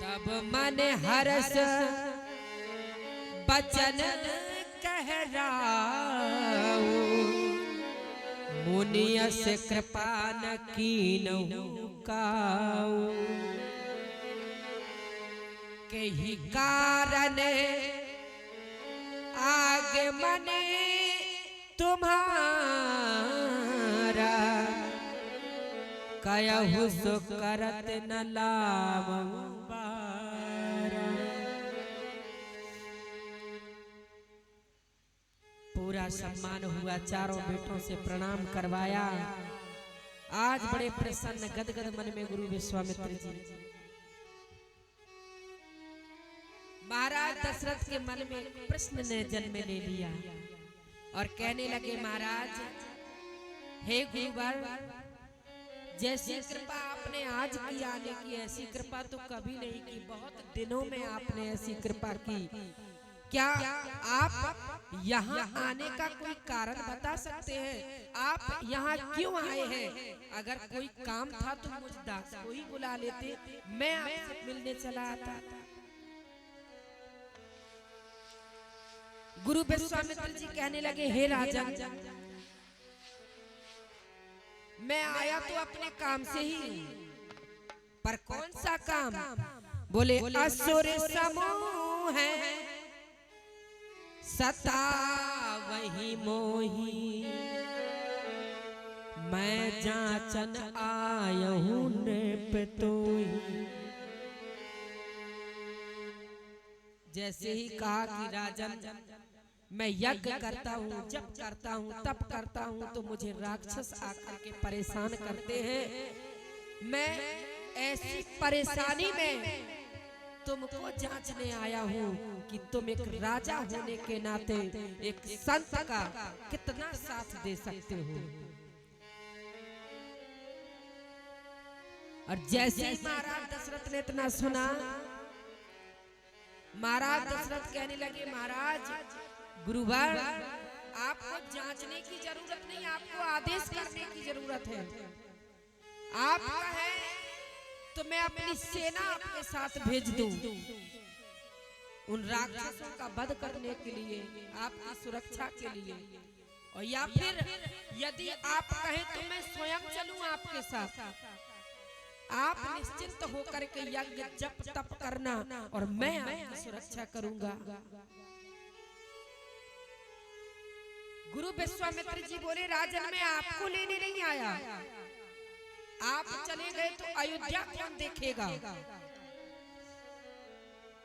A: तब मन हर्ष बचन कहराओ, मुनियस कृपा न कीनहु काऊ। कही कारण आगमन तुम्हारा, कयहु सो करत न लावं बारा। पूरा सम्मान हुआ, चारों बेटों से प्रणाम करवाया। आज बड़े प्रसन्न गदगद मन में गुरु विश्वामित्र जी। महाराज दशरथ के मन में प्रश्न ने जन्म ले लिया और कहने लगे, महाराज हे गुरुवर, जैसी कृपा आपने आज की आने की, ऐसी कृपा तो कभी नहीं की। बहुत दिनों में आपने ऐसी कृपा की। क्या आप यहाँ आने का कोई कारण बता सकते हैं? आप यहाँ क्यों आए हैं? अगर कोई काम था तो मुझ दास को ही बुला लेते, मैं आपसे मिलने चला आता। गुरु विश्वामित्र जी कहने लगे, हे राजन, मैं आया तो अपने काम से ही, पर कौन सा काम? बोले, असुर समूह है सता वही मोही, मैं जांचन आयहूं नृपतोही। जैसे ही कहा कि राजन, मैं यज्ञ करता हूँ, जप करता हूँ, तप करता हूँ, तो मुझे राक्षस आकर के परेशान करते हैं। मैं ऐसी परेशानी में तुमको जांचने आया हूँ कि तुम एक राजा होने के नाते एक संत का कितना साथ दे सकते हो। और जैसे ही महाराज दशरथ ने इतना सुना, महाराज दशरथ कहने लगे, महाराज गुरुवर, आपको जांचने की जरूरत नहीं, आपको आदेश करने की जरूरत है। आप कहें तो मैं अपनी सेना आपके साथ भेज दूं, उन राक्षसों का वध करने के लिए, आपकी सुरक्षा के लिए। और या फिर यदि आप कहें तो मैं स्वयं चलूं आपके साथ। आप निश्चिंत होकर के यज्ञ जप तप करना और मैं आपकी सुरक्षा करूंगा। गुरु विश्वामित्र जी बोले, राजन, मैं आपको लेने नहीं आया। आप चले गए तो अयोध्या कौन देखेगा?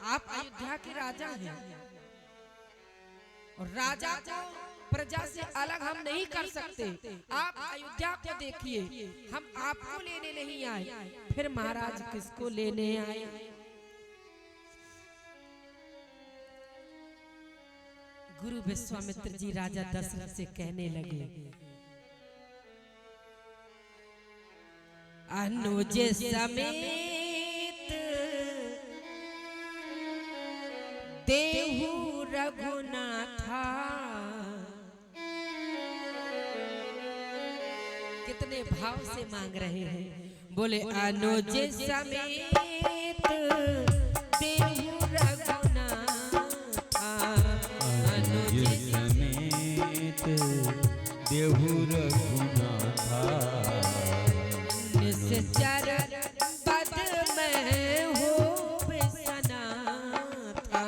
A: आप अयोध्या के राजा हैं और राजा को प्रजा से अलग हम नहीं कर सकते। आप अयोध्या को देखिए, हम आपको लेने नहीं आए। फिर महाराज किसको लेने आए? गुरु विश्वामित्र जी राजा दशरथ से कहने लगे, अनुज समेत देहु रघुनाथा। कितने भाव से मांग रहे हैं। बोले, अनुज समेत देहु रघुनाथा,
B: अनुज समेत देहु रघुनाथा।
A: निश्चर पद में हो सनाथा,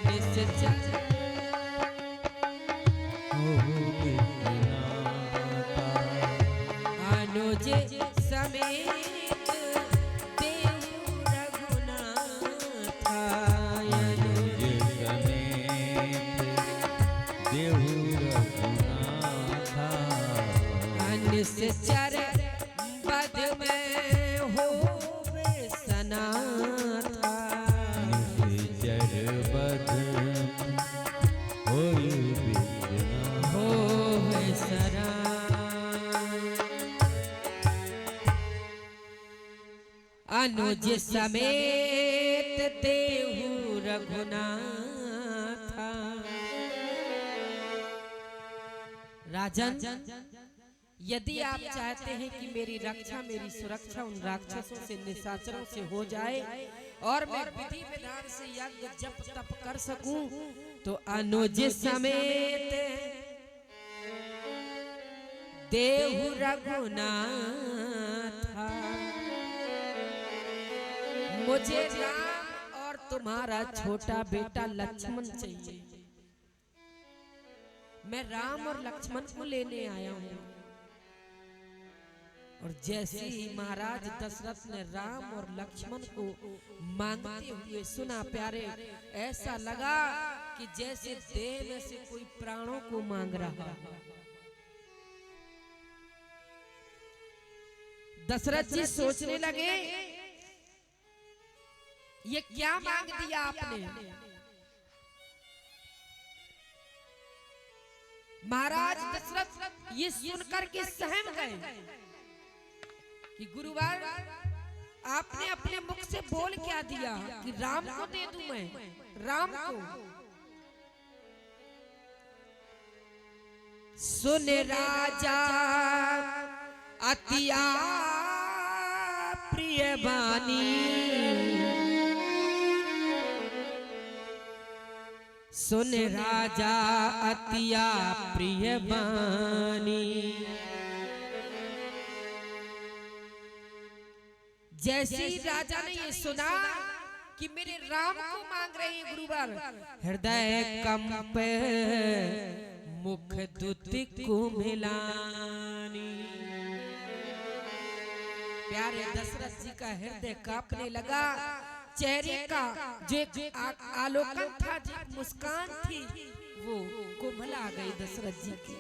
A: निश्चर अनुज समेत देहु रघुनाथा,
B: अनुज समेत देहु रघुनाथा।
A: निश्चर पद में हो सनाथा,
B: निश्चर पद होय विश्वनाथा।
A: अनुज समेत देहु रघुनाथा। राजन, यदि आप चाहते हैं कि मेरी रक्षा मेरी सुरक्षा उन राक्षसों से निशाचरों से हो जाए और मैं विधि विधान से यज्ञ जप तप कर सकूं, तो अनुज समेत देहु रघुनाथा। मुझे राम और तुम्हारा छोटा बेटा लक्ष्मण चाहिए। मैं राम और लक्ष्मण को लेने आया हूं। और जैसे ही महाराज दशरथ ने राम और लक्ष्मण को मांगते हुए सुना प्यारे, ऐसा लगा कि जैसे देह में से कोई प्राणों को मांग रहा। दशरथ जी सोचने लगे, ये क्या मांग दिया आपने? महाराज दशरथ ये सुनकर के सहम गए कि गुरुवार आपने अपने मुख से बोल क्या दिया कि राम को दे दूं मैं, राम को। सुन राजा अतिया प्रिय बानी, सुन राजा अतिया प्रिय बानी। जैसे ही राजा ने ये सुना कि मेरे राम को मांग रहे हैं गुरुवार, हृदय कंप मुख दुति को मिलानी। प्यारे दशरथ जी का हृदय कांपने लगा। चेहरे का जो आलोकन था, जो मुस्कान थी, वो कोमला गई दशरथ जी की।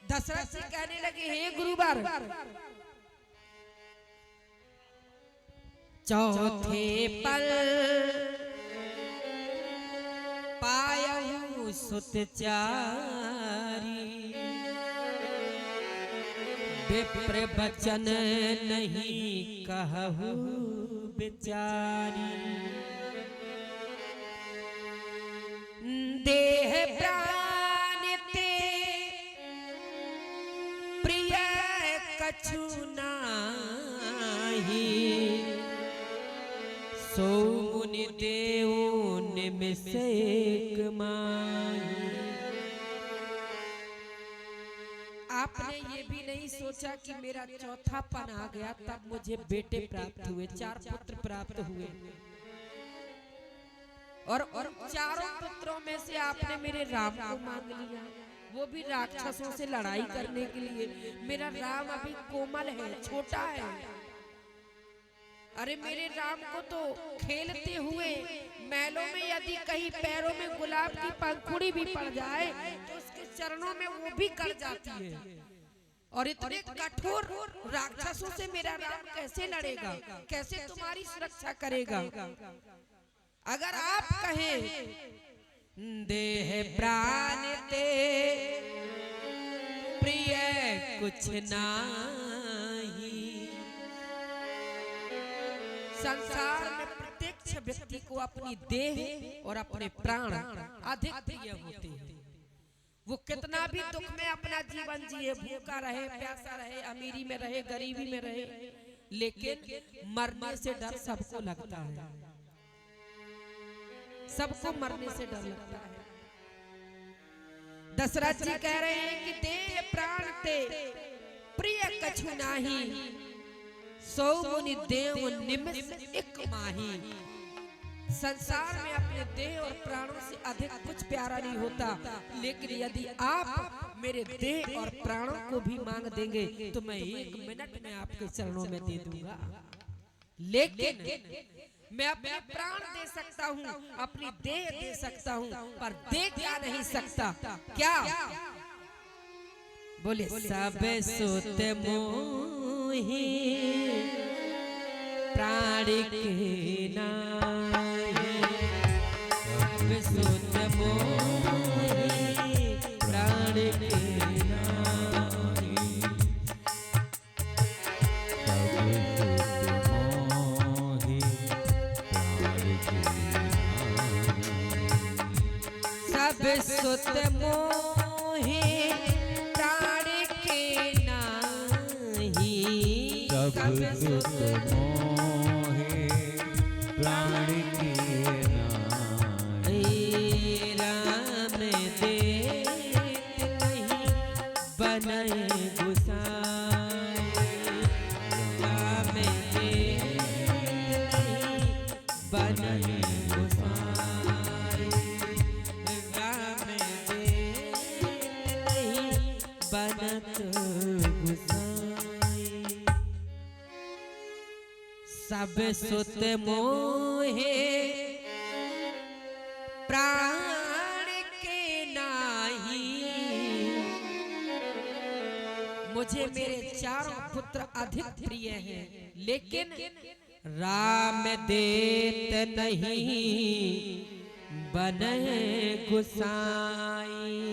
A: दशरथ जी कहने लगे, हे गुरुवार, चौथे पल पायहु सुतचारी, विप्र बचन नहीं कहु बिचारी। देह प्राण ते प्रिय कछु नाही, सो मुनि देव निमिषेक माही। आपने ये भी नहीं सोचा कि मेरा चौथा पन आ गया तब मुझे बेटे प्राप्त हुए, 4 पुत्र प्राप्त हुए, और चारों पुत्रों में से आपने मेरे राम को मांग लिया, वो भी राक्षसों से लड़ाई करने के लिए। मेरा राम अभी कोमल है, छोटा है। अरे मेरे राम को तो खेलते हुए महलों में यदि कहीं पैरों में गुलाब की पंखुड़ी भी पड़ जाए तो उसके चरणों में वो भी गड़ जाती है। और इतने कठोर राक्षसों से मेरा राम कैसे लड़ेगा, कैसे तुम्हारी सुरक्षा करेगा? अगर आप कहें देह प्राण ते प्रिय कुछ नाही, संसार में प्रत्येक व्यक्ति को अपनी देह और अपने प्राण अधिक प्रिय होते हैं। वो कितना भी दुख में अपना जीवन जिए, भूखा रहे, प्यासा रहे, अमीरी में रहे, गरीबी में रहे, लेकिन मरने से डर सबको लगता है। सबको मरने से डर लगता है। दशरथ जी कह रहे हैं कि देह प्राण ते प्रिय कछु नाही, सौ मुनि देव निमिष एक माही। संसार में अपने देह और प्राणों से अधिक कुछ प्यारा नहीं होता, लेकिन यदि आप मेरे देह और प्राणों को भी मांग देंगे तो मैं 1 मिनट में आपके चरणों में दे दूंगा। लेकिन मैं अपने प्राण दे सकता हूँ, अपनी देह दे सकता हूँ, पर दे क्या नहीं सकता। क्या? बोले सब सुत मोहि प्राण के नाहि, सब सुत मोहि प्राण के नाहि। सब सुत मोहे प्राण के नाही,
B: सब सुत मोहे प्राण के नाही।
A: राम देत नहीं बनय गुसाई, राम देत नहीं बनय गुसाई, राम देत नहीं बनत गुसाई। सब सुत मोहे प्राण के नाही, मुझे मेरे चारों पुत्र अधिक प्रिय हैं, लेकिन राम देत नहीं बनय गुसाई।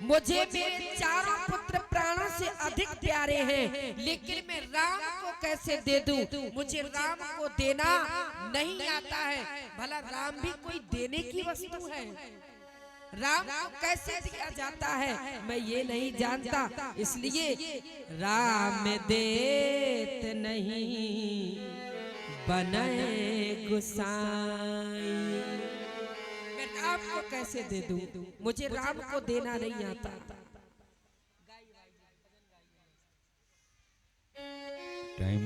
A: मुझे मेरे चारों पुत्र प्राणों से अधिक प्यारे हैं, लेकिन मैं राम को कैसे दे दूं? मुझे राम को देना नहीं आता है। भला राम भी कोई देने की वस्तु है? राम को कैसे दिया जाता है मैं ये नहीं जानता, इसलिए राम देत नहीं बनय गुसाई। मैं राम को कैसे दे दूं? मुझे राम को देना नहीं आता।
B: टाइम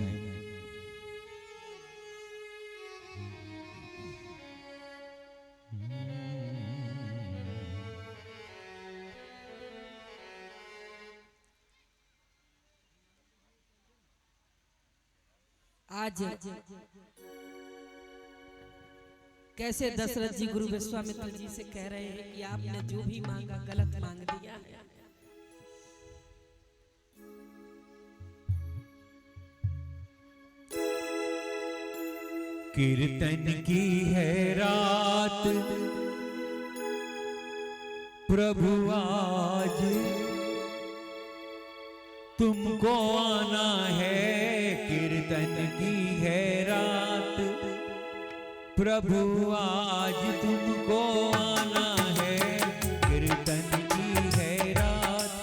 A: आज कैसे दशरथ जी गुरु विश्वामित्र जी से कह रहे हैं कि आपने जो भी मांगा गलत मांग दिया है।
B: कीर्तन की है रात प्रभु आज तुमको आना है। कीर्तन की है रात प्रभु आज तुमको आना है। कीर्तन की है रात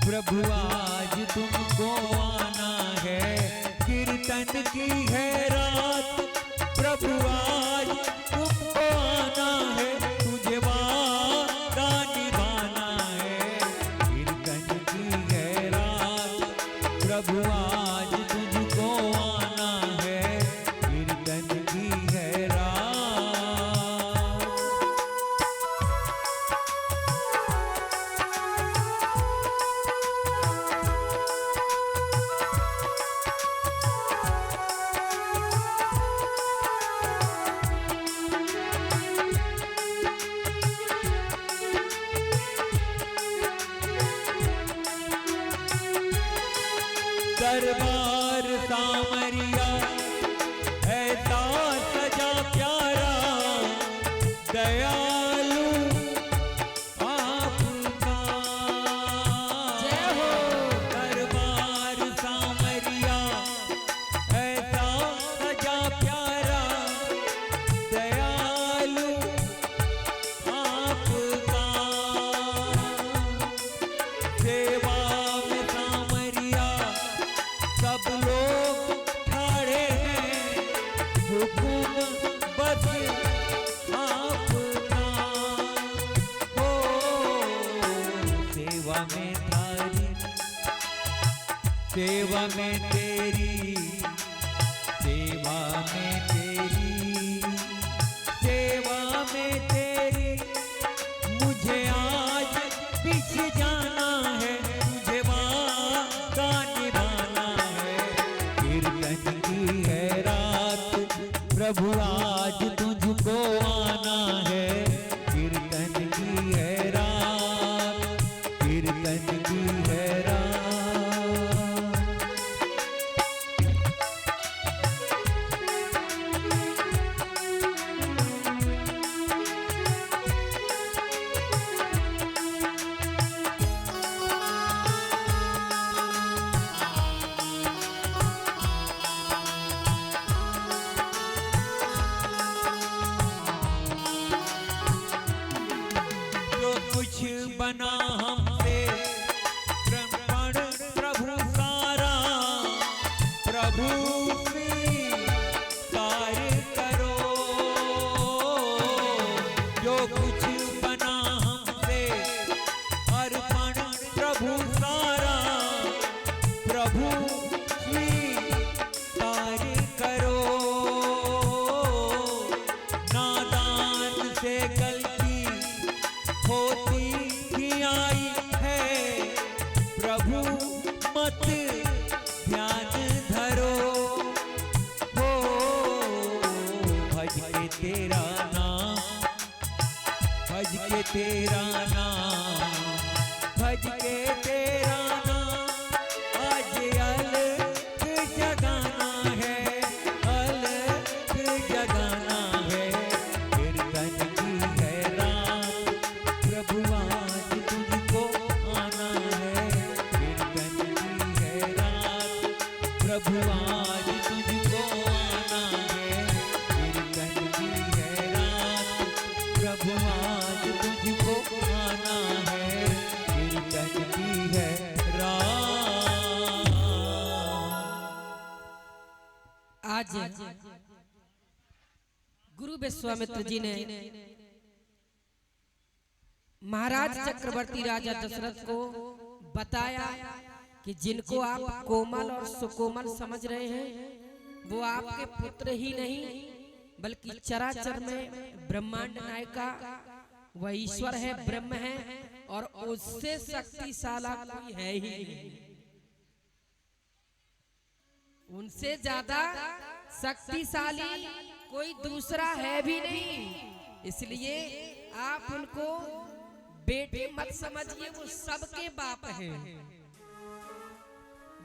B: प्रभु आज तुमको आना है। कीर्तन की है रात प्रभु आज तुमको आना है। तुझे वादा निभाना है। कीर्तन की है रात प्रभु आज तुझको आना है। कीर्तन की है रात। दरबार सामरिया ऐसा सजा प्यारा दयालु आपका।
A: जय हो।
B: दरबार सामरिया ऐसा सजा प्यारा दयालु आपका। सेवा में सामरिया सब लोग खड़े हैं। हुकुम बस आपका हो। सेवा में थारी सेवा में तेरी सेवा में तेरी सेवा में तेरी मुझे आज पीछे जाना है। तुझे वादा निभाना है। कीर्तन की है रात प्रभु आज तुझको आना है। कीर्तन की है रात कीर्तन की है रात। बना हमसे कृपण प्रभु सारा, प्रभु स्वीकार करो। जो कुछ बना हमसे अर्पण प्रभु सारा, प्रभु स्वीकार करो। नादान से गलती होती ही आई है, प्रभु मत ध्यान धरो। हो भज के तेरा नाम, भज के तेरा नाम, भज के तेरा नाम। आज अलग जगाना है, अलग जगाना है। कीर्तन की है रात, प्रभु आज तुझको आना है। कीर्तन की है रात, प्रभु आज तुझको आना है। कीर्तन की है रात, प्रभु आज तुझको आना है। कीर्तन की है रात।
A: आज गुरु विश्वामित्र जी ने महाराज चक्रवर्ती राजा दशरथ को बताया कि जिनको आप कोमल और सुकोमल समझ रहे हैं वो आपके पुत्र ही नहीं बल्कि चराचर में ब्रह्मांड नायका वह ईश्वर है, ब्रह्म है और उससे शक्तिशाली कोई है ही नहीं, उनसे ज्यादा शक्तिशाली कोई दूसरा है भी नहीं। इसलिए आप उनको बेटे मत समझिए, वो सबके बाप हैं,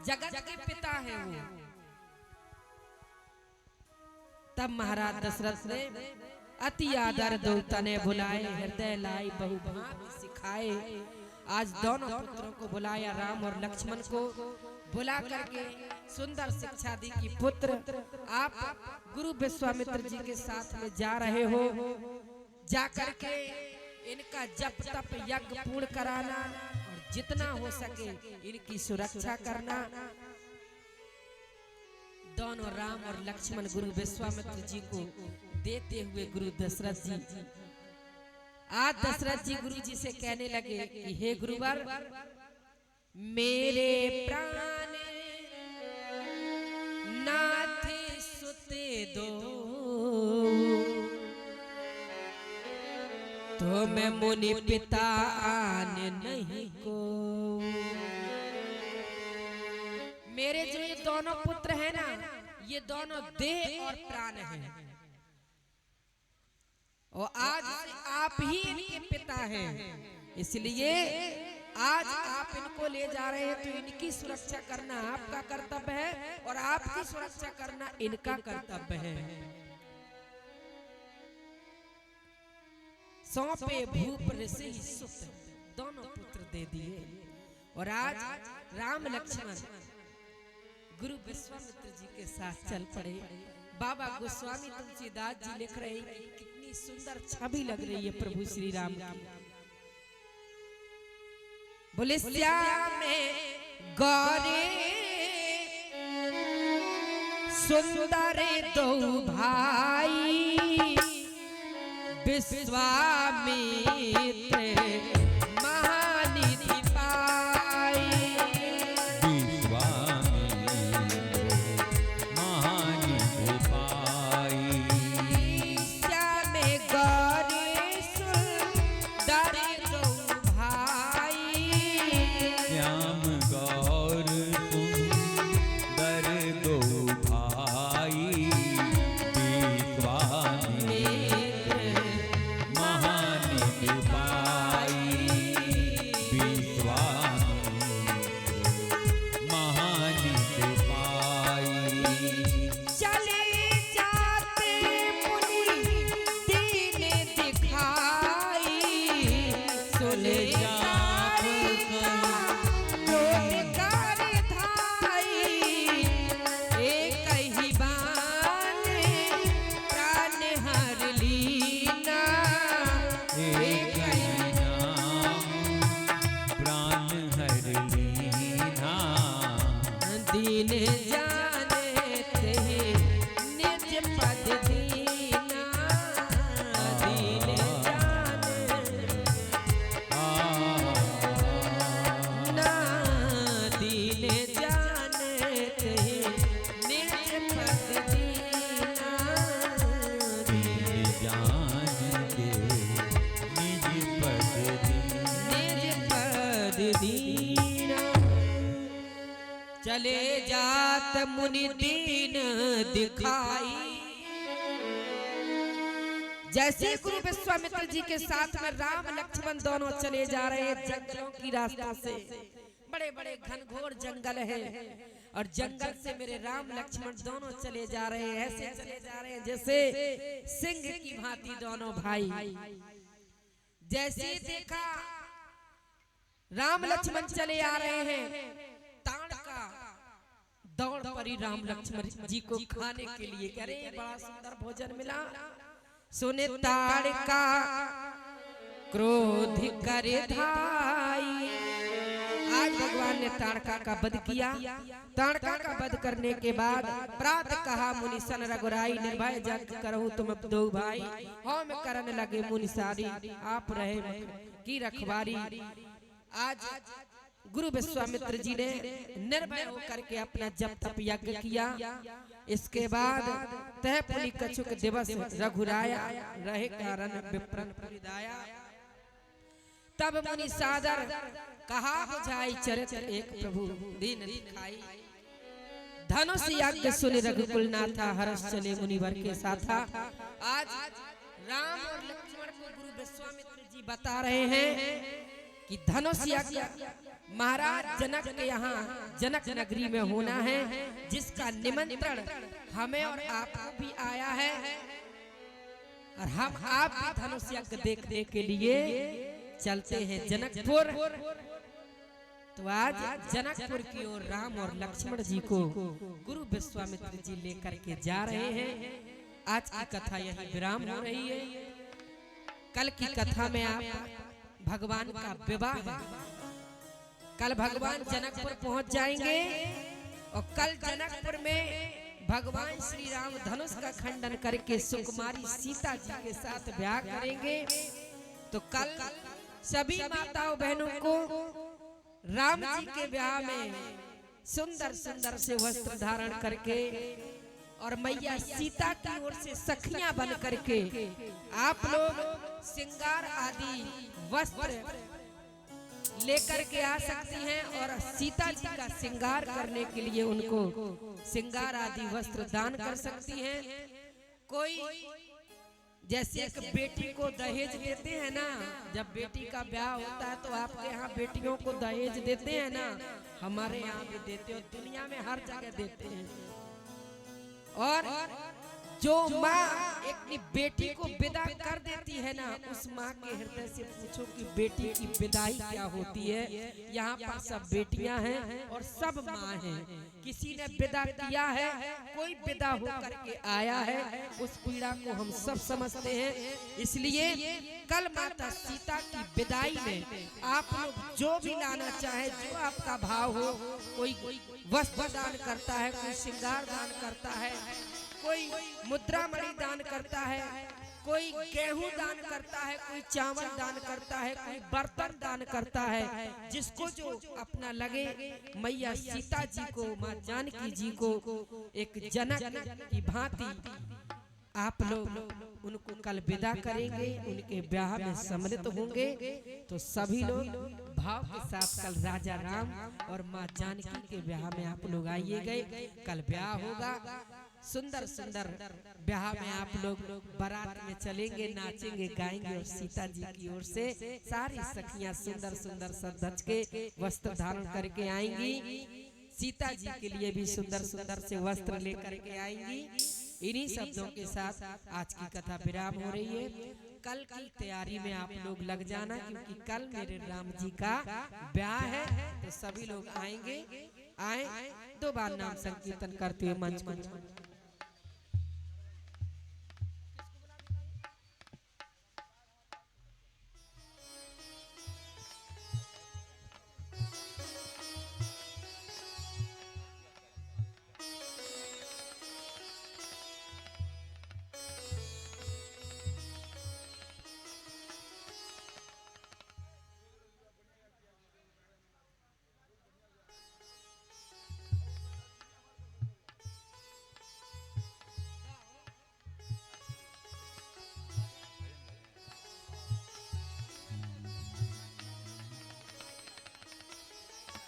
A: जगत के पिता हैं वो। तब महाराज दशरथ ने अति आदर दौलत ने बुलाए, हृदय लाई बहु भांति सिखाए। आज दोनों पुत्रों को बुलाया, राम और लक्ष्मण को बुला करके सुंदर शिक्षा दी कि पुत्र आप गुरु विश्वामित्र जी के साथ में जा रहे हो, जा करके इनका जप तप यज्ञ पूर्ण कराना और जितना हो सके इनकी सुरक्षा करना। दोनों राम और लक्ष्मण गुरु विश्वामित्र जी को देते हुए गुरु दशरथ जी आज दशरथ जी गुरु जी से कहने लगे कि हे गुरुवर, मेरे प्राण नाथ सुते दो, तो मैं मुनि पिता आने नहीं को। मेरे जो ये दोनों पुत्र हैं ना, ये दोनों देह और प्राण हैं और आज आप ही इनके पिता हैं। इसलिए आज आप इनको ले जा रहे हैं तो इनकी सुरक्षा करना आपका कर्तव्य है और आपकी सुरक्षा करना इनका कर्तव्य है। सौंपे भूप ऋषि सुत, दोनों पुत्र दे दिए और आज राम लक्ष्मण गुरु विश्वामित्र जी के साथ चल पड़े। बाबा गोस्वामी तुलसीदास जी लिख रहे हैं कि कितनी सुंदर छवि लग रही है प्रभु श्री राम की। बोले श्याम गौरे सुंदर दो भाई, विश्वामित्र महानिधि पाई।
B: महानिधि पाई।
A: श्याम गौरे सुंदर दो भाई,
B: श्याम गौर सुंदर दो भाई। विश्वामित्र महानिधि पाई।
A: चले जात मुनि दीन दिखाई। जैसे गुरु विश्वामित्र जी के साथ में राम लक्ष्मण दोनों चले जा रहे हैं जंगलों की रास्ता से, बड़े बड़े घनघोर जंगल है और जंगल से मेरे राम लक्ष्मण दोनों चले जा रहे हैं, ऐसे चले जा रहे हैं जैसे सिंह की भांति दोनों भाई। जैसे देखा राम लक्ष्मण चले आ रहे हैं, ताड़ का दौड़ पड़ी राम लक्ष्मण जी को खाने के लिए। कह रहे बड़ा सुंदर भोजन मिला, सुने ताड़ का क्रोध करे धाई। आज भगवान ने ताड़का का वध किया। ताड़का का वध करने के बाद प्रातः कहा मुनि सन रघुराई, निर्भय जग करहु तुम दो भाई। हम करन लगे मुनि सारी, आप रहे की रखवारी। आज गुरु विश्वामित्र जी ने निर्भय होकर के अपना जप तप यज्ञ किया। इसके बाद तह पुनि कछुक दिवस रघुराया, रहे कारण विप्रन परिदाया। तब मुनि सादर कहा बुझाई, चरित्र एक प्रभु दीन दिखाई। धनुष यज्ञ सुनि रघुकुल नाथा, हर्ष चले मुनिवर के साथा। आज राम और लक्ष्मण को गुरु विश्वामित्र जी बता रहे हैं कि धनुष यज्ञ महाराज जनक के यहाँ जनक नगरी में होना है, जिसका निमंत्रण हमें और आपको भी आया है और हम आप भी धनुष यज्ञ देखने के लिए चलते हैं जनकपुर। तो आज जनकपुर की ओर राम और लक्ष्मण जी को गुरु विश्वामित्र जी लेकर के जा रहे हैं। आज की कथा यही विराम हो रही है। कल की कथा में आप भगवान का विवाह है। कल भगवान जनकपुर पहुंच जाएंगे और कल जनकपुर में भगवान श्री राम धनुष का खंडन करके सुकुमारी सीता जी के साथ ब्याह करेंगे। तो कल सभी माताओं बहनों को राम जी के ब्याह में सुंदर सुंदर से वस्त्र धारण करके और मैया सीता की ओर से सखियां बन करके आप लोग श्रृंगार आदि वस्त्र लेकर के आ सकती हैं और सीता जी का श्रृंगार करने के लिए उनको श्रृंगार आदि वस्त्र दान कर सकती हैं। कोई जैसे एक बेटी को दहेज देते हैं ना, जब बेटी का ब्याह होता है तो आपके यहाँ बेटियों को दहेज देते हैं ना, हमारे यहाँ भी देते हो, दुनिया में हर जगह देते हैं। और जो माँ अपनी बेटी को विदा कर देती है ना, उस माँ के हृदय से पूछो कि बेटी की विदाई क्या होती है। यहाँ पर सब बेटियां हैं और सब माँ हैं। किसी ने विदा किया है, कोई विदा होकर के आया है, उस पीड़ा को हम सब समझते हैं। इसलिए कल माता सीता की विदाई में आप लोग जो भी लाना चाहे, जो आपका भाव हो, कोई वस्त्र दान करता है, कोई श्रृंगार दान करता है, कोई मुद्रा मणि दान करता है, कोई गेहूं दान करता है, कोई चावल दान करता है, कोई बर्तन दान करता है। जिसको जो अपना लगे, मैया सीता जी को, माँ जानकी जी को एक जनक की भांति आप लोग उनको कल विदा करेंगे, उनके ब्याह में सम्मिलित होंगे। तो सभी लोग भाव के साथ कल राजा राम और माँ जानकी के ब्याह में आप लोग आइए गए। कल ब्याह होगा, सुंदर सुंदर ब्याह में आप लोग बारात में चलेंगे, नाचेंगे, गाएंगे और सीता जी की ओर से सारी सखियां सुंदर सुंदर सज के वस्त्र धारण करके आएंगी। सीता जी के लिए भी सुंदर सुंदर से वस्त्र लेकर के आएंगी। इन्हीं शब्दों के साथ आज की कथा विराम हो रही है। कल की तैयारी में आप लोग लग जाना, क्योंकि कल मेरे राम जी का ब्याह है। तो सभी लोग आएंगे, आए 2 बार नाम संकीर्तन करते हुए मंच को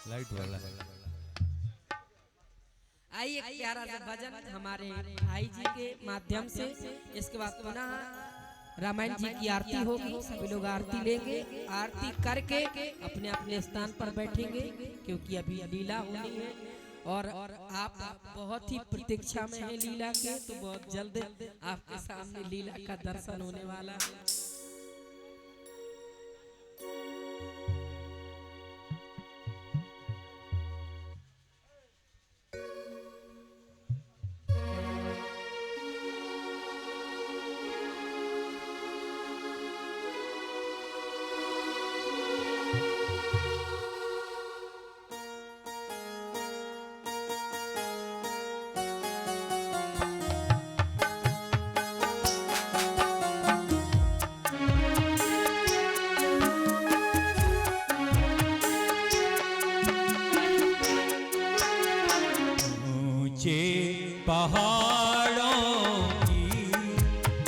B: लाइट वाला
A: आइए एक प्यारा सा भजन हमारे भाई जी के माध्यम से, इसके बाद पुनः रामायण जी की आरती होगी। सभी लोग आरती लेंगे, आरती करके अपने अपने स्थान पर बैठेंगे, क्योंकि अभी लीला होनी है और आप बहुत ही प्रतीक्षा में हैं लीला के। तो बहुत जल्द आपके सामने लीला का दर्शन होने वाला है।
B: पहाड़ों की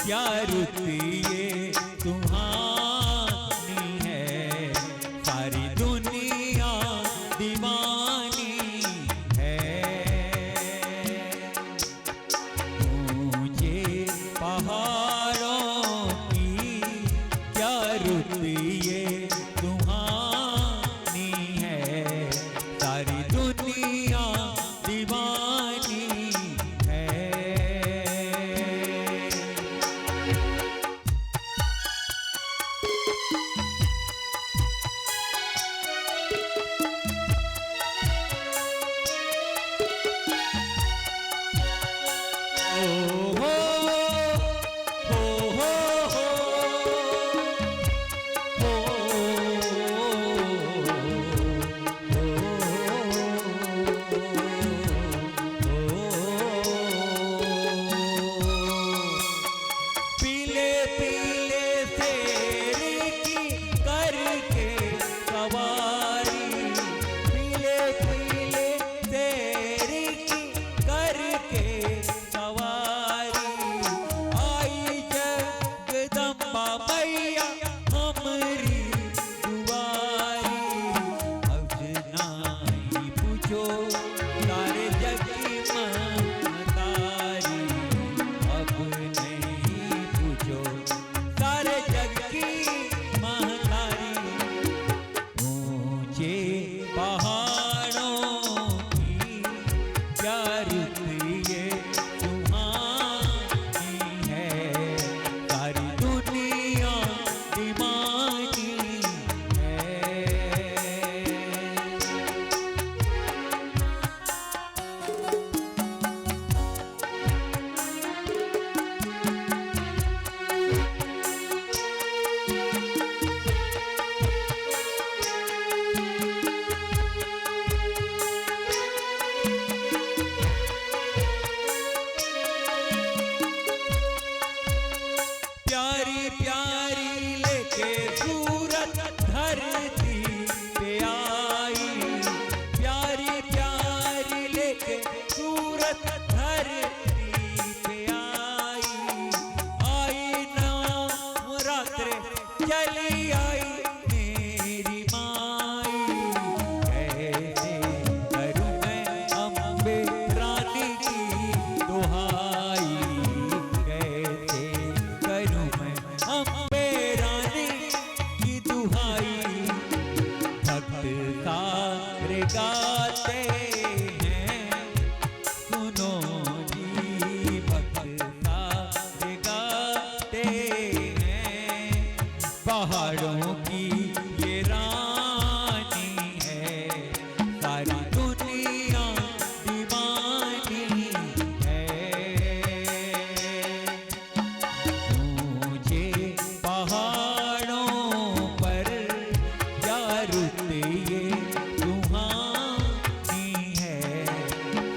B: क्या रुत ये तुम्हारी है, सारी दुनिया दीवानी है। ऊंचे पहाड़ों की क्या रुत ये तुम्हारी है, सारी दुनिया दीवानी है। ओ हो पीले पीले शेर की करके सवारी, पीले पीले शेर की करके सवारी, आई जगदम्बा मैया हमरी दुआरी। अब नहीं पूछो सारे जग की महतारी, अब नहीं पूछो सारे जग की महतारी। ऊंचे पहाड़ों की क्या रुत ये तुम्हारी है, सारी दुनिया दीवानी है। प्यारी प्यारी लेके सूरत धरती पे आई, प्यारी प्यारी लेके सूरत धरती पे आई। आई नवरात्र चली आई मेरी माई, कैसे करूं मैं अम्बे रानी की दुहाई, कैसे करूं मैं अम्बे रानी की दुहाई। भक्त सारे गाते हैं सुनो जी, भक्त सारे गाते हैं, पहाड़ों की ये रानी है, सारी दुनिया दीवानी है। ऊंचे पहाड़ों पर क्या रुत ये तुम्हारी है,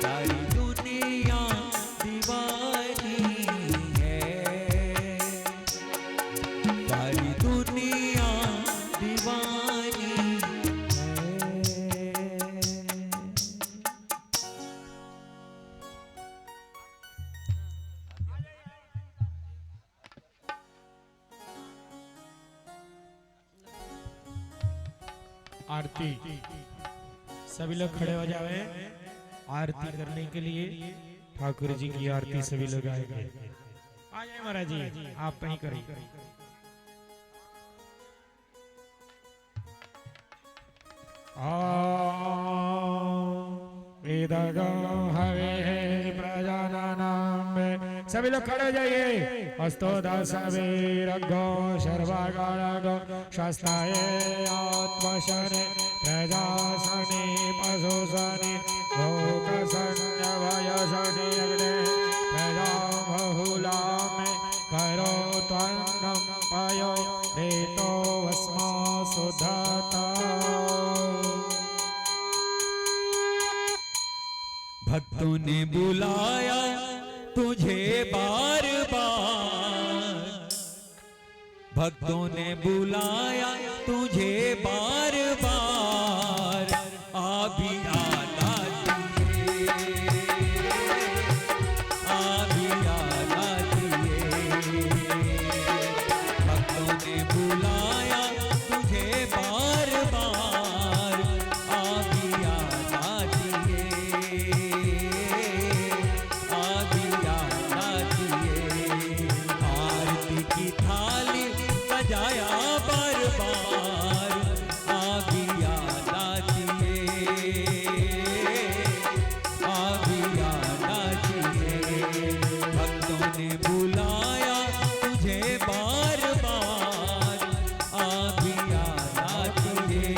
B: सारी दुनिया दीवानी है, सारी दुनिया दीवानी है।
C: आरती सभी लोग खड़े हो जावे। आरती करने के लिए ठाकुर जी की आरती सभी लोग आएंगे। आ जाए महाराज जी, आप कहीं करें। हवे प्रजानानाम सभी लोग खड़े हो जाइए। हस्तो दशवीरघो सर्वगणो शास्त्राय आत्मशने प्रजासने पशुसने लोकसंयवयसने अग्ने प्रजा बहुलामे करो त्वन्नं पयो रेतो भस्मा सुधता।
B: भक्तों ने बुलाया तुझे बार बार, भक्तों ने बुलाया तुझे बार बार, अभी आना दिए, अभी आना दिए। भक्तों ने बुलाया तुझे बार बार, अभी आना दिए, आरती की थाली सजाया बार बार, आभी आना दिए, आभी आना दिए। भक्तों ने बुलाया तुझे बार बार, आभी आना दिए,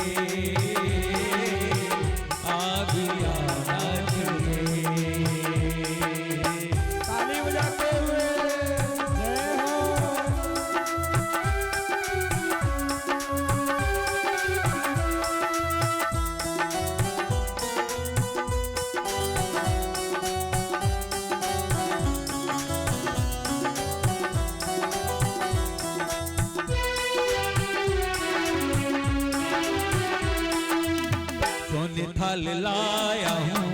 B: आभी आना दिए।
C: ताली बजाते हुए जय हो।
B: सोने थाल लाया हूँ,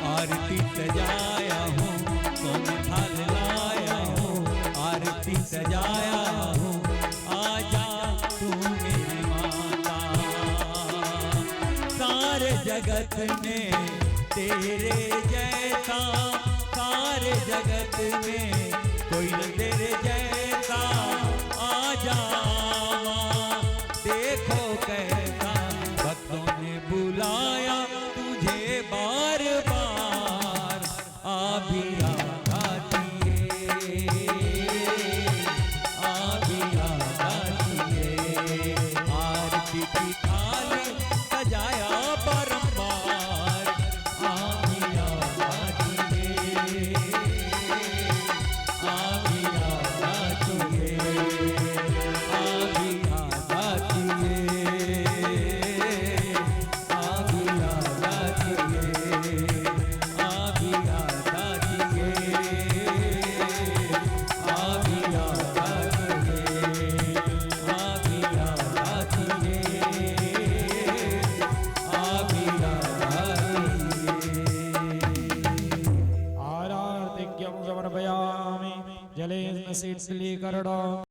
B: आरती सजाया हूँ, सोने थाल लाया हूँ, आरती सजाया हूँ। आजा तू मेरी माता, सारे जगत में तेरे जैसा, सारे जगत में कोई न तेरे जैसा। आजा माँ, देखो कैसा भक्तों ने बुलाया तुझे बार बार, अभी आना दिए, अभी आना दिए। आरती की थाली सजाया बारंबार, अभी आना दिए, अभी आना दिए, अभी आना दिए, अभी आना दिए, अभी आना दिए, अभी आना दिए, अभी आना दिए, अभी आना दिए।
C: आरार्तिक्यं समर्पयामि जलेन शीतलीकरणम्।